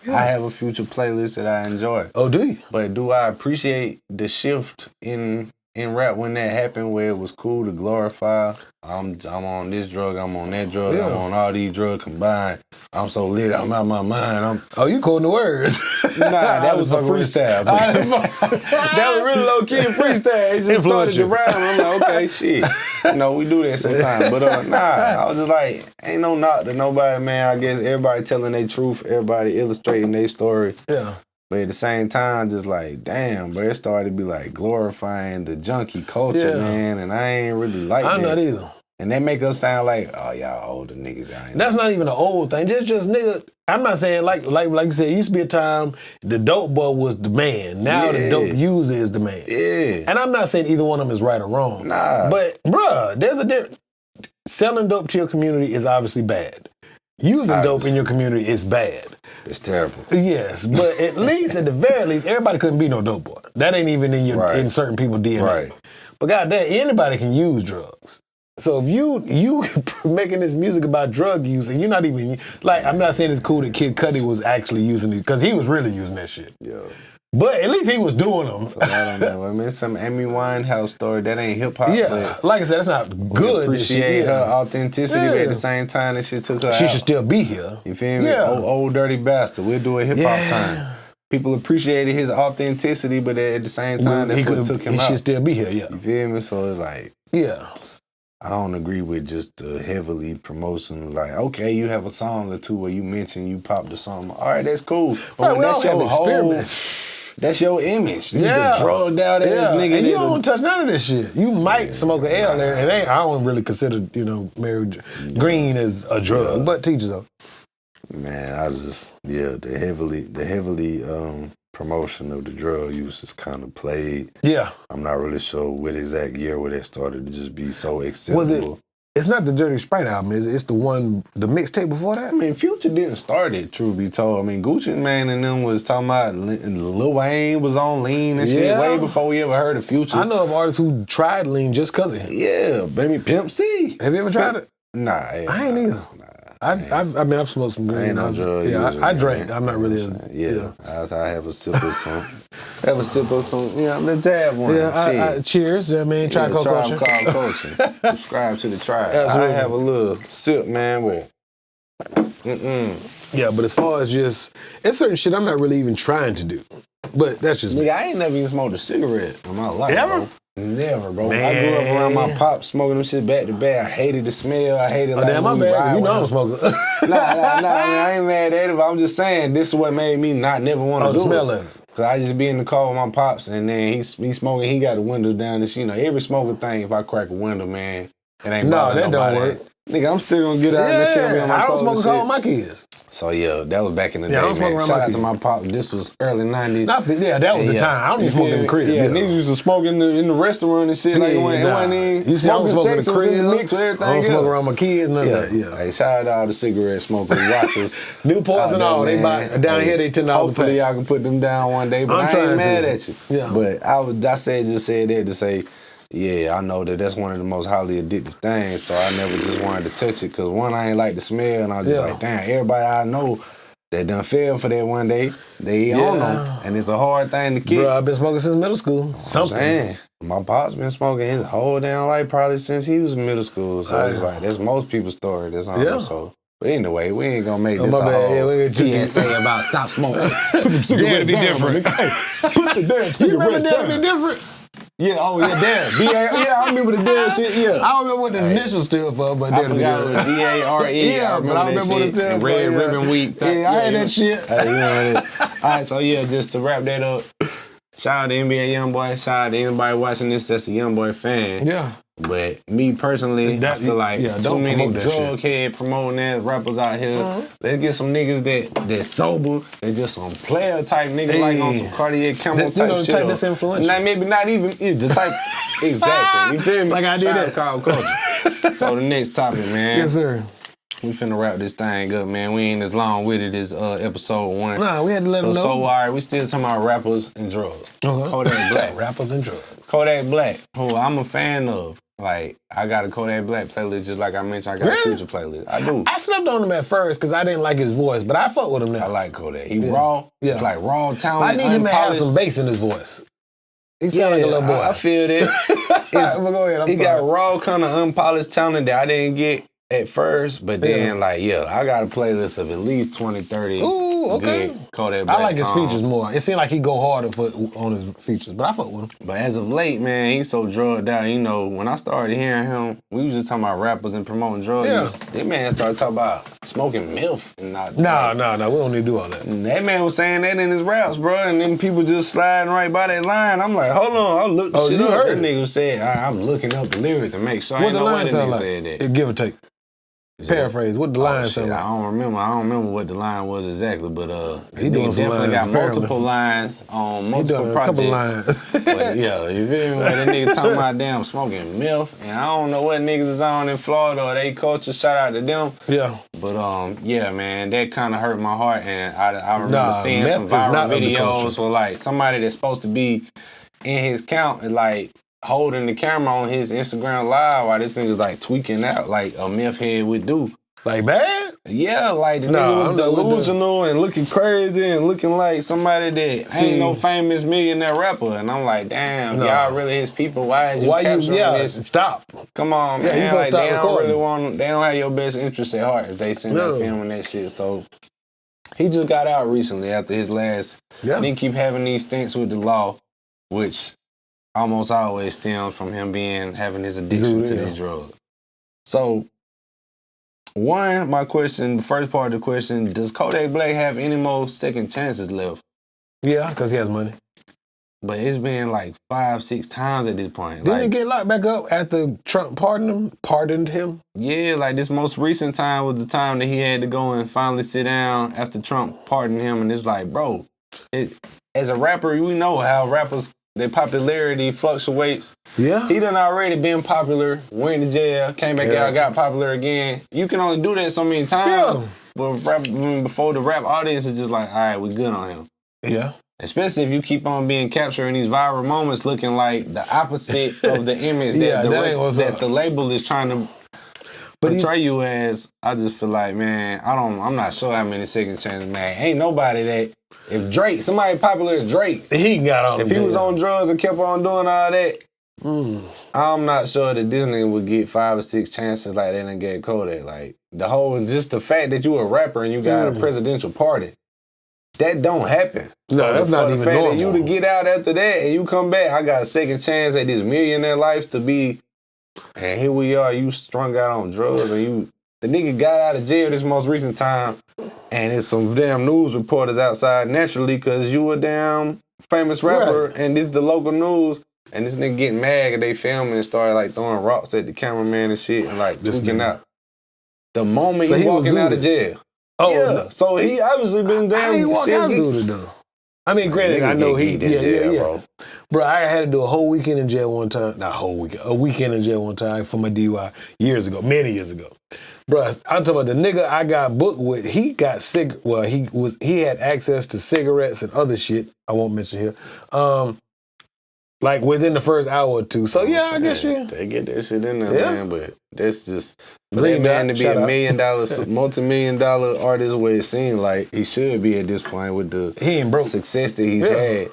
Speaker 1: I have a Future playlist that I enjoy.
Speaker 2: Oh, do you?
Speaker 1: But do I appreciate the shift in rap when that happened where it was cool to glorify, I'm on this drug, I'm on that drug, I'm on all these drugs combined. I'm so lit, I'm out my mind.
Speaker 2: You quoting the words.
Speaker 1: Nah, that was a freestyle. That was really low-key freestyle. It just started to rhyme. I'm like, okay, shit. We do that sometimes. But I was just like, ain't no knock to nobody, man. I guess everybody telling their truth, everybody illustrating their story.
Speaker 2: Yeah.
Speaker 1: But at the same time, just like, damn, bro, it started to be like glorifying the junkie culture, man, and I ain't really like that.
Speaker 2: I'm not either.
Speaker 1: And they make us sound like, oh, y'all older niggas.
Speaker 2: That's not even an old thing. Just nigga, I'm not saying, like you said, it used to be a time the dope boy was the man. Now the dope user is the man.
Speaker 1: Yeah.
Speaker 2: And I'm not saying either one of them is right or wrong.
Speaker 1: Nah.
Speaker 2: But, bruh, there's a difference. Selling dope to your community is obviously bad. Using dope in your community is bad.
Speaker 1: It's terrible.
Speaker 2: Yes, but at the very least, everybody couldn't be no dope boy. That ain't even in certain people's DNA.
Speaker 1: Right.
Speaker 2: But goddamn, anybody can use drugs. So if you making this music about drug use and you're not even, like, I'm not saying it's cool that Kid Cudi was actually using it, because he was really using that shit.
Speaker 1: Yeah.
Speaker 2: But at least he was doing them.
Speaker 1: I don't know. I mean, some Amy Winehouse story that ain't hip hop.
Speaker 2: Yeah, like I said, that's not good.
Speaker 1: Appreciate her authenticity, but at the same time, that shit took her
Speaker 2: She
Speaker 1: out.
Speaker 2: should still be here.
Speaker 1: You feel me?
Speaker 2: Yeah.
Speaker 1: Old dirty bastard. We'll do a hip hop time. People appreciated his authenticity, but at the same time, that's what took him
Speaker 2: he
Speaker 1: out.
Speaker 2: He should still be here, yeah.
Speaker 1: You feel me? So it's like,
Speaker 2: yeah.
Speaker 1: I don't agree with just the heavily promotion. Like, okay, you have a song or two where you mention you popped the song. All right, that's cool. But
Speaker 2: Right,
Speaker 1: when that's your whole,
Speaker 2: experiment.
Speaker 1: that's your image. You
Speaker 2: Yeah.
Speaker 1: the drugged out ass nigga.
Speaker 2: And you
Speaker 1: that
Speaker 2: don't touch none of this shit. You might smoke an L there, and I don't really consider, Mary Green as a drug, but teachers though.
Speaker 1: Man, I just the heavily promotion of the drug use is kind of played.
Speaker 2: Yeah.
Speaker 1: I'm not really sure what exact year where that started to just be so acceptable.
Speaker 2: It's not the Dirty Sprite album, it's the mixtape before that?
Speaker 1: I mean, Future didn't start it, truth be told. I mean, Gucci Mane and them was talking about Lil Wayne was on lean and shit way before we ever heard of Future.
Speaker 2: I know of artists who tried lean just because of him.
Speaker 1: Yeah, baby, Pimp C.
Speaker 2: Have you ever tried it?
Speaker 1: Nah.
Speaker 2: I ain't either. I've smoked some green.
Speaker 1: I ain't no drug user.
Speaker 2: I drank. I'm not really
Speaker 1: I have a sip of some. Let's have one.
Speaker 2: Yeah, cheers. I mean, try Cold Culture.
Speaker 1: Tribe Called Culture. Subscribe to the tribe.
Speaker 2: Absolutely.
Speaker 1: I have a little sip, man, with
Speaker 2: Yeah, but as far as it's certain shit I'm not really even trying to do. But that's just
Speaker 1: Nigga, I ain't never even smoked a cigarette in my life.
Speaker 2: Ever?
Speaker 1: Bro. Never, bro.
Speaker 2: Man.
Speaker 1: I grew up around my pops smoking them shit back to back. I hated the smell. I hated
Speaker 2: damn, my bad. You know I'm a smoker.
Speaker 1: Nah. I ain't mad at it, but I'm just saying this is what made me not never want to do
Speaker 2: smell
Speaker 1: it.
Speaker 2: it.
Speaker 1: Cause I just be in the car with my pops, and then he smoking. He got the windows down. And every smoking thing. If I crack a window, man, it ain't bothering nobody.
Speaker 2: Don't work.
Speaker 1: Nigga, I'm still gonna get out and shit.
Speaker 2: I don't smoke car with my kids.
Speaker 1: So that was back in the day,
Speaker 2: I don't smoke
Speaker 1: man.
Speaker 2: around
Speaker 1: Shout
Speaker 2: my
Speaker 1: out to
Speaker 2: kids.
Speaker 1: my pop. This was early '90s.
Speaker 2: That was the time. I don't even smoke in the crib.
Speaker 1: Yeah, niggas used to smoke in the restaurant and shit. Like it wasn't even.
Speaker 2: You see, I don't smoke in the crib.
Speaker 1: In the mix with everything.
Speaker 2: I don't smoke around my kids. None of that. Yeah.
Speaker 1: Hey, shout out to all the cigarette smokers, watchers.
Speaker 2: Newports and all. They buy down here. They $10 a
Speaker 1: Hopefully
Speaker 2: pack.
Speaker 1: y'all can put them down one day. But I ain't mad at you.
Speaker 2: Yeah.
Speaker 1: But I said that to say. Yeah, I know that's one of the most highly addictive things, so I never just wanted to touch it because one, I ain't like the smell, and I was just like, damn, everybody I know that done fell for that one day, they on them, and it's a hard thing to kick.
Speaker 2: Bro, I've been smoking since middle school. Something.
Speaker 1: My pop's been smoking his whole damn life probably since he was in middle school, so it's like, that's most people's story. That's all. So. But anyway, we ain't gonna make this a whole PSA about stop smoking. Put some cigarettes down, different. Put the damn cigarettes down.
Speaker 2: Be different.
Speaker 1: Yeah, damn. I remember the damn shit,
Speaker 2: I don't remember what the initials stood for, but
Speaker 1: I forgot it was DARE.
Speaker 2: Yeah, but I remember what it stood for.
Speaker 1: Red Ribbon Week.
Speaker 2: I had that shit.
Speaker 1: All right, so just to wrap that up, shout out to NBA Youngboy. Shout out to anybody watching this that's a Youngboy fan.
Speaker 2: Yeah.
Speaker 1: But me personally, I feel like too many drug head promoting ass rappers out here. Let's get some niggas that's sober. They're just some player type niggas like on some Cartier Camel type shit.
Speaker 2: Type that's influential.
Speaker 1: Maybe not even the type. Exactly. You feel me?
Speaker 2: Like I did that.
Speaker 1: Called Culture. So the next topic, man.
Speaker 2: Yes, sir.
Speaker 1: We finna wrap this thing up, man. We ain't as long with it as episode 1.
Speaker 2: Nah, we had to let them know.
Speaker 1: So, all right, we still talking about rappers and drugs. Kodak Black.
Speaker 2: Rappers and drugs.
Speaker 1: Kodak Black, who I'm a fan of. Like, I got a Kodak Black playlist, just like I mentioned, I got a Future playlist. I do.
Speaker 2: I slept on him at first because I didn't like his voice, but I fuck with him now.
Speaker 1: I like Kodak. He raw.
Speaker 2: Yeah.
Speaker 1: It's like raw talent.
Speaker 2: I need him to have some bass in his voice. He sound like a little boy.
Speaker 1: I feel that.
Speaker 2: Go ahead.
Speaker 1: He got raw, kind of unpolished talent that I didn't get at first, but then, I got a playlist of at least 20, 30 good Kodak Black
Speaker 2: I like his
Speaker 1: songs.
Speaker 2: features more. It seemed like he go harder on his features, but I fuck with him.
Speaker 1: But as of late, man, he's so drugged out. When I started hearing him, we was just talking about rappers and promoting drug use. That man started talking about smoking MILF and not.
Speaker 2: No, we don't need to do all that.
Speaker 1: That man was saying that in his raps, bro, and then people just sliding right by that line. I'm like, hold on, I'll look the shit up. That nigga said, I'm looking up the lyrics to make sure I know what the nigga said that.
Speaker 2: Give or take. Paraphrase. What the line sound like?
Speaker 1: I don't remember what the line was exactly, but
Speaker 2: he
Speaker 1: definitely got multiple lines on multiple projects. But you feel me? That nigga talking about damn smoking MILF, and I don't know what niggas is on in Florida or they culture. Shout out to them.
Speaker 2: Yeah.
Speaker 1: But man, that kind of hurt my heart, and I remember seeing some viral videos where like somebody that's supposed to be in his count and like holding the camera on his Instagram live while this nigga's like tweaking out like a meth head would do.
Speaker 2: Like bad?
Speaker 1: Yeah, like the nigga was delusional and looking crazy and looking like somebody that ain't no famous millionaire rapper. And I'm like, damn, y'all really his people. Why is you capturing this?
Speaker 2: Stop.
Speaker 1: Come on, man. Like they don't really want. They don't have your best interest at heart if they send that film and that shit. So he just got out recently after his last. Yeah. He keep having these stints with the law, which almost always stems from him having his addiction to these drugs. So. The first part of the question, does Kodak Black have any more second chances left?
Speaker 2: Yeah, because he has money.
Speaker 1: But it's been like 5-6 times at this point.
Speaker 2: Didn't he get locked back up after Trump pardoned him?
Speaker 1: Yeah, like this most recent time was the time that he had to go and finally sit down after Trump pardoned him. And it's like, bro, as a rapper, we know how rappers, their popularity fluctuates. Yeah. He done already been popular, went to jail, came back out, got popular again. You can only do that so many times. Yeah. But before the rap audience is just like, all right, we good on him. Yeah. Especially if you keep on being captured in these viral moments looking like the opposite of the image that the label is trying to portray you as. I just feel like, man, I'm not sure how many second chances, man. Ain't nobody that, if Drake, somebody popular as Drake, he got on. If he was on drugs and kept on doing all that, I'm not sure that this nigga would get 5 or 6 chances like that and get Kodak. Like just the fact that you a rapper and you got a presidential party, that don't happen. No, so that's not even normal. That you to get out after that and you come back, I got a second chance at this millionaire life to be, and here we are, you strung out on drugs and the nigga got out of jail this most recent time and it's some damn news reporters outside naturally because you a damn famous rapper and this is the local news and this nigga getting mad and they filming and started like throwing rocks at the cameraman and shit and like tweaking out. The moment he walking out of jail. Oh, yeah. So he obviously been damn. He walk out of though. I mean, granted, I know he in jail, bro. I had to do a whole weekend in jail one time. Not a whole weekend, a weekend in jail one time for my DUI many years ago. Bro, I'm talking about the nigga I got booked with. He got he had access to cigarettes and other shit. I won't mention here. Like within the first hour or two. So yeah, I guess they get that shit in there, man. But that's just for that man to be a $1 million, multi-million-dollar artist. Where it seems like he should be at this point with the success that he's had.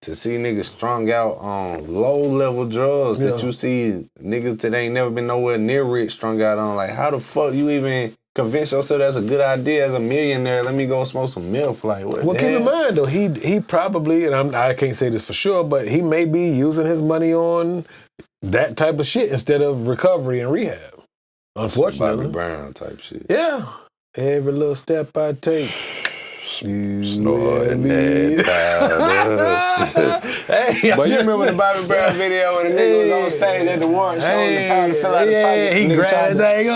Speaker 1: To see niggas strung out on low-level drugs that you see niggas that ain't never been nowhere near rich strung out on. Like, how the fuck you even convince yourself that's a good idea as a millionaire? Let me go smoke some milk. Like, what? Well, keep in mind though, he probably, and I can't say this for sure, but he may be using his money on that type of shit instead of recovery and rehab. Unfortunately, Bobby Brown type shit. Yeah, every little step I take. Snorting that powder. Hey, but you remember the Bobby Brown video when the nigga was on stage at the warrant show and the powder fell out the pocket? He grabbed that thing.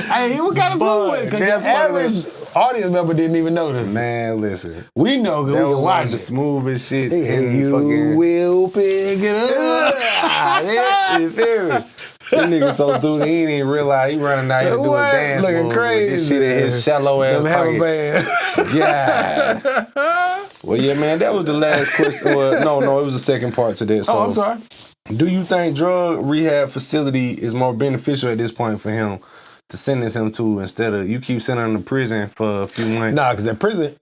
Speaker 1: Hey, what kind of food was it? Because your average audience member didn't even notice. Man, listen. We know because we can watch the smoothest shit. You will pick it up. You feel me? That nigga so soon he ain't even realize he running out here to do a dance looking crazy. With this shit in his shallow ass pocket. Yeah. Well, yeah, man, that was the last question. Well, no, it was the second part to that. So, I'm sorry. Do you think drug rehab facility is more beneficial at this point for him to sentence him to instead of you keep sending him to prison for a few months? Nah, because at prison,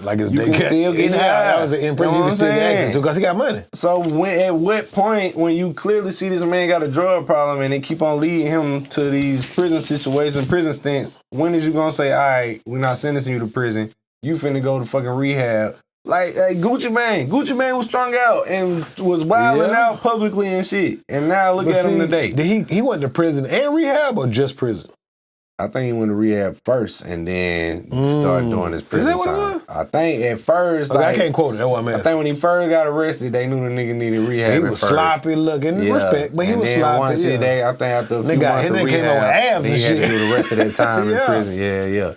Speaker 1: like it's they can still get that was in prison. You can still get access to because he got money. So at what point when you clearly see this man got a drug problem and they keep on leading him to these prison situations, prison stints, when is you gonna say, all right, we're not sentencing you to prison, you finna go to fucking rehab? Like, hey, Gucci Mane was strung out and was wilding out publicly and shit. And now look at him today. Did he went to prison and rehab or just prison? I think he went to rehab first and then started doing his prison time. Is that what it was? I think at first, okay, I can't quote it. That's what I meant. I think when he first got arrested, they knew the nigga needed rehab. He was sloppy looking, respect, but he was sloppy. Once I think after a few months of rehab, he had to do the rest of that time in prison. Yeah.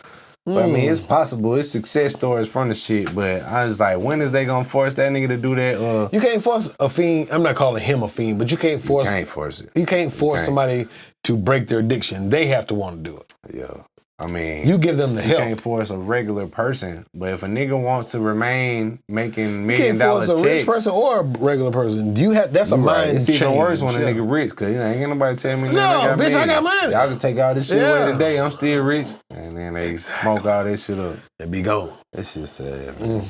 Speaker 1: But I mean, it's possible. It's success stories from the shit. But I was like, when is they gonna force that nigga to do that? You can't force a fiend. I'm not calling him a fiend, but you can't force. You can't force it. You can't force somebody to break their addiction. They have to want to do it. Yeah. I mean,
Speaker 2: You give them the
Speaker 1: you
Speaker 2: help.
Speaker 1: can't force a regular person, but if a nigga wants to remain making $1
Speaker 2: You
Speaker 1: million
Speaker 2: can't force a rich
Speaker 1: checks,
Speaker 2: person or a regular person. That's a
Speaker 1: you right.
Speaker 2: mind
Speaker 1: It's even worse when a
Speaker 2: change.
Speaker 1: nigga rich, cause ain't nobody tell me
Speaker 2: No,
Speaker 1: I got
Speaker 2: bitch, I
Speaker 1: millions.
Speaker 2: got money.
Speaker 1: Y'all can take all this shit away
Speaker 2: Yeah.
Speaker 1: today. I'm still rich, and then they smoke all that shit up.
Speaker 2: It be gone.
Speaker 1: That shit sad, man.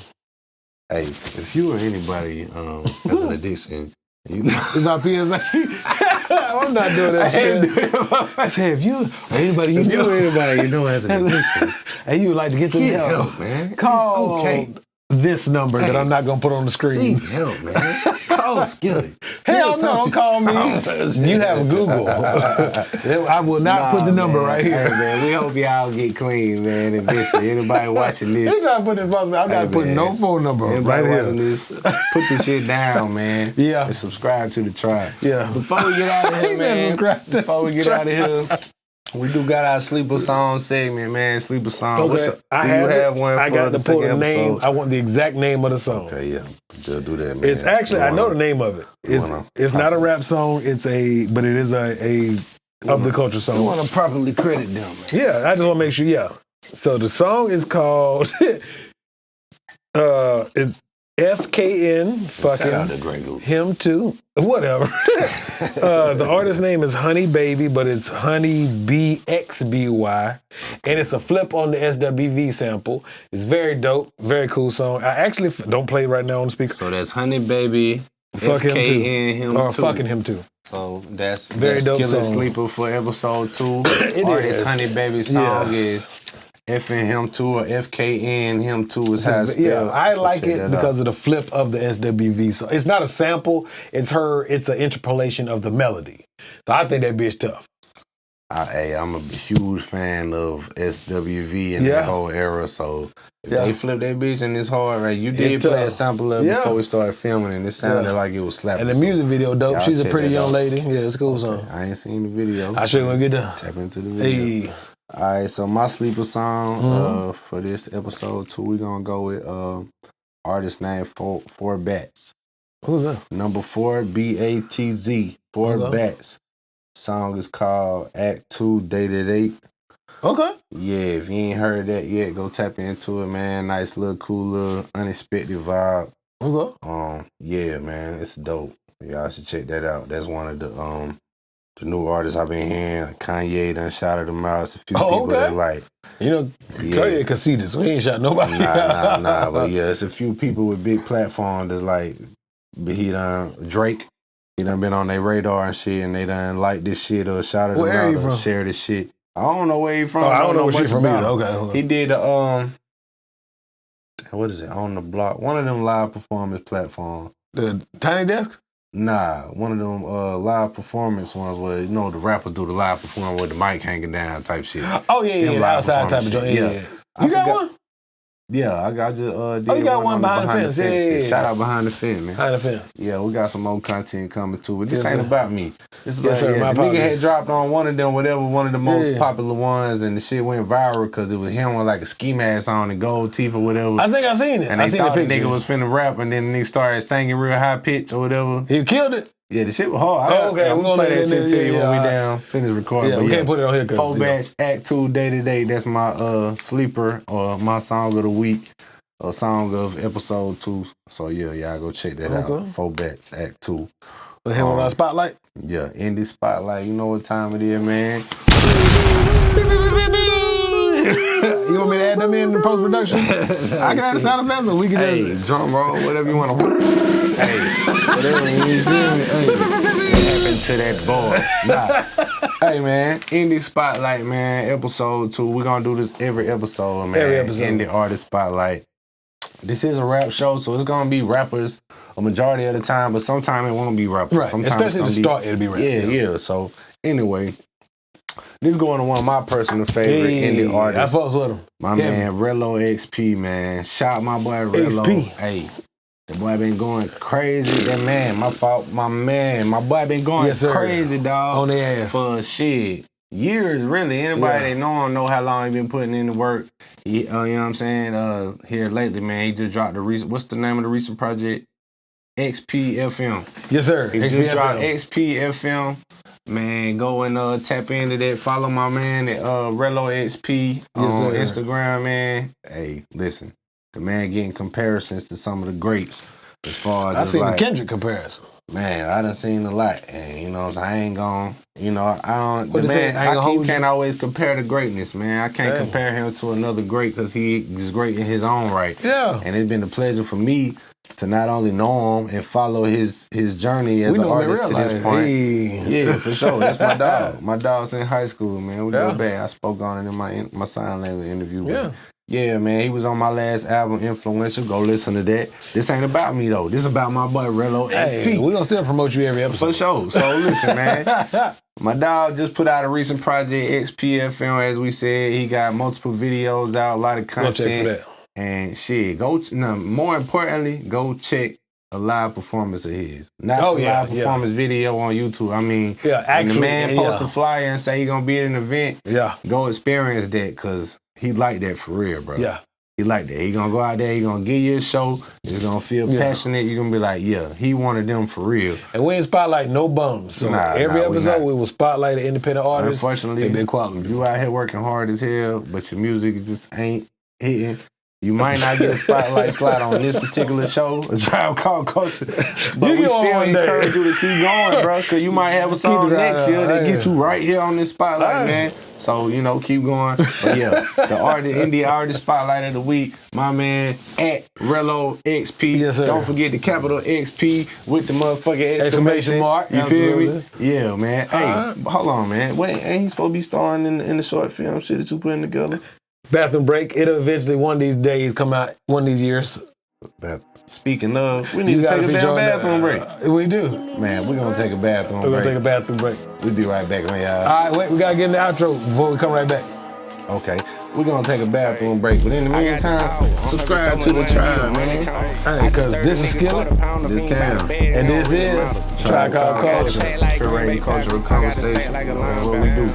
Speaker 1: Hey, if you or anybody has an addiction, you know.
Speaker 2: It's our PSA. I'm not doing that shit. I said, if you or anybody you know,
Speaker 1: anybody you know has an addiction,
Speaker 2: and you would like to get some
Speaker 1: get
Speaker 2: help,
Speaker 1: help, man.
Speaker 2: call
Speaker 1: It's okay.
Speaker 2: this number that I'm not gonna put on the screen.
Speaker 1: Seek help, man. Call Skillet.
Speaker 2: Hell no, don't call me. You have Google. I will not put the number right here.
Speaker 1: Hey, man, we hope y'all get clean, man. And listen, anybody watching this,
Speaker 2: He's trying to put this phone. I'm not putting no phone number
Speaker 1: anybody
Speaker 2: right
Speaker 1: watching
Speaker 2: here.
Speaker 1: this, put the shit down, man.
Speaker 2: Yeah.
Speaker 1: And subscribe to the tribe.
Speaker 2: Yeah.
Speaker 1: Before we get out of here,
Speaker 2: He said
Speaker 1: man.
Speaker 2: subscribe to
Speaker 1: Before we get
Speaker 2: the
Speaker 1: out of here, we do got our sleeper song segment, man. Sleeper song.
Speaker 2: Okay,
Speaker 1: Do you have one
Speaker 2: I
Speaker 1: for
Speaker 2: got
Speaker 1: the
Speaker 2: to pull
Speaker 1: second
Speaker 2: the name.
Speaker 1: episode?
Speaker 2: I want the exact name of the song.
Speaker 1: Okay, yeah. Just do that, man.
Speaker 2: It's actually, I know the name of it. It's not a rap song. But it is a of the culture
Speaker 1: You
Speaker 2: song.
Speaker 1: want to properly credit them, man.
Speaker 2: Yeah, I just want to make sure. Yeah. So the song is called it's FKN
Speaker 1: Shout out
Speaker 2: fucking
Speaker 1: to Grey Goose.
Speaker 2: him too. Whatever. The artist name is Honey Baby, but it's Honey BXBY, and it's a flip on the SWV sample. It's very dope, very cool song. I actually don't play it right now on the speaker.
Speaker 1: So that's Honey Baby,
Speaker 2: Fuck him
Speaker 1: FKN
Speaker 2: too,
Speaker 1: him
Speaker 2: or
Speaker 1: too.
Speaker 2: fucking him too.
Speaker 1: So that's
Speaker 2: Very dope
Speaker 1: Skillet
Speaker 2: song.
Speaker 1: Sleeper for episode 2.
Speaker 2: It
Speaker 1: Artist
Speaker 2: is.
Speaker 1: Honey Baby song
Speaker 2: Yes.
Speaker 1: is FN him too or FKN him too is how it's spelled.
Speaker 2: Yeah, I like
Speaker 1: Check
Speaker 2: it
Speaker 1: that
Speaker 2: because
Speaker 1: out.
Speaker 2: of the flip of the SWV. So it's not a sample. It's an interpolation of the melody. So I think that bitch tough.
Speaker 1: Hey, I'm a huge fan of SWV and
Speaker 2: Yeah.
Speaker 1: that whole era. So if
Speaker 2: Yeah.
Speaker 1: they flip that bitch and it's hard, right? You did
Speaker 2: It's
Speaker 1: play a
Speaker 2: tough.
Speaker 1: sample of it
Speaker 2: Yeah.
Speaker 1: before we started filming, and it sounded
Speaker 2: Yeah.
Speaker 1: like it was slapping.
Speaker 2: And the
Speaker 1: So
Speaker 2: music video dope.
Speaker 1: y'all
Speaker 2: She's a
Speaker 1: check
Speaker 2: pretty
Speaker 1: that
Speaker 2: young
Speaker 1: out.
Speaker 2: lady. Yeah, it's a cool song.
Speaker 1: I ain't seen the video.
Speaker 2: I should when we get done.
Speaker 1: Tap into the video.
Speaker 2: Hey,
Speaker 1: All right, so my sleeper song
Speaker 2: Mm-hmm.
Speaker 1: for this episode 2, we're gonna go with artist name Four Bats.
Speaker 2: who's that?
Speaker 1: Number 4 BATZ. Four
Speaker 2: Okay.
Speaker 1: Bats. Song is called Act 2 Dated 8.
Speaker 2: Okay.
Speaker 1: Yeah, if you ain't heard that yet, go tap into it, man. Nice little cool little unexpected vibe.
Speaker 2: Okay.
Speaker 1: Yeah, man, it's dope. Y'all should check that out. That's one of the new artists I've been hearing. Like Kanye done shouted them out. It's a few people
Speaker 2: okay.
Speaker 1: that like.
Speaker 2: You know, Kanye conceited, so he ain't shot nobody.
Speaker 1: Nah. But yeah, it's a few people with big platforms that's like, Drake. He done been on their radar and shit, and they done like this shit or shouted
Speaker 2: Where
Speaker 1: them
Speaker 2: area
Speaker 1: out
Speaker 2: you
Speaker 1: or
Speaker 2: from?
Speaker 1: share this shit. I don't know where he from.
Speaker 2: Oh, I don't know where
Speaker 1: much
Speaker 2: she from
Speaker 1: about
Speaker 2: either.
Speaker 1: him.
Speaker 2: Okay.
Speaker 1: He did what is it, On the Block? One of them live performance platforms.
Speaker 2: The Tiny Desk?
Speaker 1: Nah, one of them live performance ones where, the rappers do the live performance with the mic hanging down type shit.
Speaker 2: Oh, yeah,
Speaker 1: Them
Speaker 2: the
Speaker 1: live
Speaker 2: outside type of
Speaker 1: performance
Speaker 2: joint.
Speaker 1: shit.
Speaker 2: Yeah.
Speaker 1: I
Speaker 2: You got
Speaker 1: forgot-
Speaker 2: one?
Speaker 1: Yeah, I just did
Speaker 2: you got one
Speaker 1: on
Speaker 2: behind the fence.
Speaker 1: shit.
Speaker 2: Yeah.
Speaker 1: Shout out Behind the Fence, man.
Speaker 2: Behind the fence.
Speaker 1: Yeah, we got some more content coming too. But this
Speaker 2: Yes,
Speaker 1: ain't
Speaker 2: sir.
Speaker 1: about me. This is
Speaker 2: Yes,
Speaker 1: about
Speaker 2: sir. My
Speaker 1: the nigga had
Speaker 2: apologies.
Speaker 1: dropped on one of them, one of the most
Speaker 2: Yeah.
Speaker 1: popular ones, and the shit went viral because it was him with like a ski mask on and gold teeth or whatever.
Speaker 2: I think I seen it.
Speaker 1: and
Speaker 2: I
Speaker 1: they
Speaker 2: seen the
Speaker 1: thought the
Speaker 2: picture.
Speaker 1: nigga was finna rap, and then he started singing real high pitch or whatever.
Speaker 2: He killed it?
Speaker 1: Yeah, the shit was hard.
Speaker 2: Oh, okay.
Speaker 1: I'm
Speaker 2: We
Speaker 1: gonna
Speaker 2: gonna
Speaker 1: play
Speaker 2: let
Speaker 1: that
Speaker 2: it-
Speaker 1: shit to you
Speaker 2: yeah,
Speaker 1: when we
Speaker 2: all right.
Speaker 1: down finish recording.
Speaker 2: Yeah,
Speaker 1: but
Speaker 2: we can't put it on here. 'cause,
Speaker 1: Four
Speaker 2: you know.
Speaker 1: Bats Act 2 Day to Day. That's my sleeper or my song of the week or song of episode 2. So yeah, y'all go check that out.
Speaker 2: Okay.
Speaker 1: Four Bats Act 2.
Speaker 2: Put him on our spotlight.
Speaker 1: Yeah, Indie Spotlight. You know what time it is, man.
Speaker 2: You want me to add them in the post production? I can add the sound effects, so we can
Speaker 1: Hey,
Speaker 2: just.
Speaker 1: drum roll, whatever you want to. Hey, whatever you feel me. Hey, what happened to that boy? Nah. Hey, man, Indie Spotlight, man, episode 2. We're going to do this every episode, man.
Speaker 2: Every episode.
Speaker 1: Indie Artist Spotlight. This is a rap show, so it's going to be rappers a majority of the time, but sometimes it won't be rappers.
Speaker 2: Right,
Speaker 1: Sometimes
Speaker 2: especially
Speaker 1: it's
Speaker 2: to
Speaker 1: gonna
Speaker 2: start, it'll be rap.
Speaker 1: Yeah. So, anyway, this going to one of my personal favorite indie
Speaker 2: I
Speaker 1: artists.
Speaker 2: fucks with him.
Speaker 1: My man, Relo XP, man. Shout out my boy, Relo.
Speaker 2: XP.
Speaker 1: Hey, the boy been going crazy. That man, my fault, my man. My boy been going
Speaker 2: Yes, sir.
Speaker 1: crazy, dog.
Speaker 2: On their ass.
Speaker 1: For shit. Years, really. Anybody that know him know how long he been putting in the work. He, you know what I'm saying? Here lately, man, he just dropped what's the name of the recent project? XPFM.
Speaker 2: Yes, sir.
Speaker 1: He just dropped
Speaker 2: XPFM.
Speaker 1: XPFM. Man, go and tap into that. Follow my man at Relo XP on Instagram, man. Hey, listen, the man getting comparisons to some of the greats. As far as
Speaker 2: I seen the Kendrick comparison.
Speaker 1: Man, I done seen a lot, and you know what I'm saying, I ain't gon', you know, I don't.
Speaker 2: What
Speaker 1: I can't always compare the greatness, man. I can't compare him to another great because he is great in his own right.
Speaker 2: Yeah.
Speaker 1: And it's been a pleasure for me to not only know him and follow his journey as an artist to this point. Yeah, for sure. That's my dog. My dog's in high school, man. We go back. I spoke on it in my sign language interview.
Speaker 2: Yeah.
Speaker 1: Yeah, man, he was on my last album, Influential. Go listen to that. This ain't about me, though. This is about my boy, Relo XP.
Speaker 2: We're going to still promote you every episode.
Speaker 1: For sure. So, listen, man. My dog just put out a recent project, XPFM, as we said. He got multiple videos out, a lot of content.
Speaker 2: Go check for that.
Speaker 1: And shit, more importantly, go check a live performance of his. Not a live performance video on YouTube. I mean, when the man post a flyer and say he going to be at an event, go experience that because he like that for real, bro.
Speaker 2: Yeah.
Speaker 1: He like that. He gonna go out there, he gonna give you a show, he's gonna feel passionate, you're gonna be like, yeah, he one of them for real.
Speaker 2: And we ain't spotlight no bums. So every episode we will spotlight an independent artist.
Speaker 1: Unfortunately,
Speaker 2: their quality.
Speaker 1: You out here working hard as hell, but your music just ain't hitting. You might not get a spotlight slot on this particular show, A Tribe Called Culture, but we still encourage you to keep going, bro, because you might have a song next year that gets you right here on this spotlight, man. So, you know, keep going. But yeah, the indie artist spotlight of the week, my man at Relo XP.
Speaker 2: Yes, sir.
Speaker 1: Don't forget the capital XP with the motherfucking
Speaker 2: exclamation mark.
Speaker 1: You feel me? Yeah, man. Hey, hold on, man. Wait, ain't he supposed to be starring in the short film shit that you putting together?
Speaker 2: Bathroom Break. It'll eventually one of these days come out, one of these years.
Speaker 1: Speaking of, we need to take a damn bathroom break.
Speaker 2: We do.
Speaker 1: Man, we're going to take a bathroom break.
Speaker 2: We're going to take a bathroom break.
Speaker 1: We'll be right back, man, y'all.
Speaker 2: All right, wait, we got to get in the outro before we come right back.
Speaker 1: Okay, we're going to take a bathroom break. But in the meantime, subscribe to the Tribe, man.
Speaker 2: Hey, because this is Skillet,
Speaker 1: this Cam,
Speaker 2: and this is Tribe Called Culture.
Speaker 1: Curating cultural conversation. That's what we do.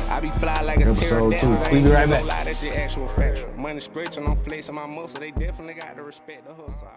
Speaker 1: Episode 2.
Speaker 2: We'll be right back.
Speaker 3: Money scratching on flexing my muscle. They definitely got to respect the hustle.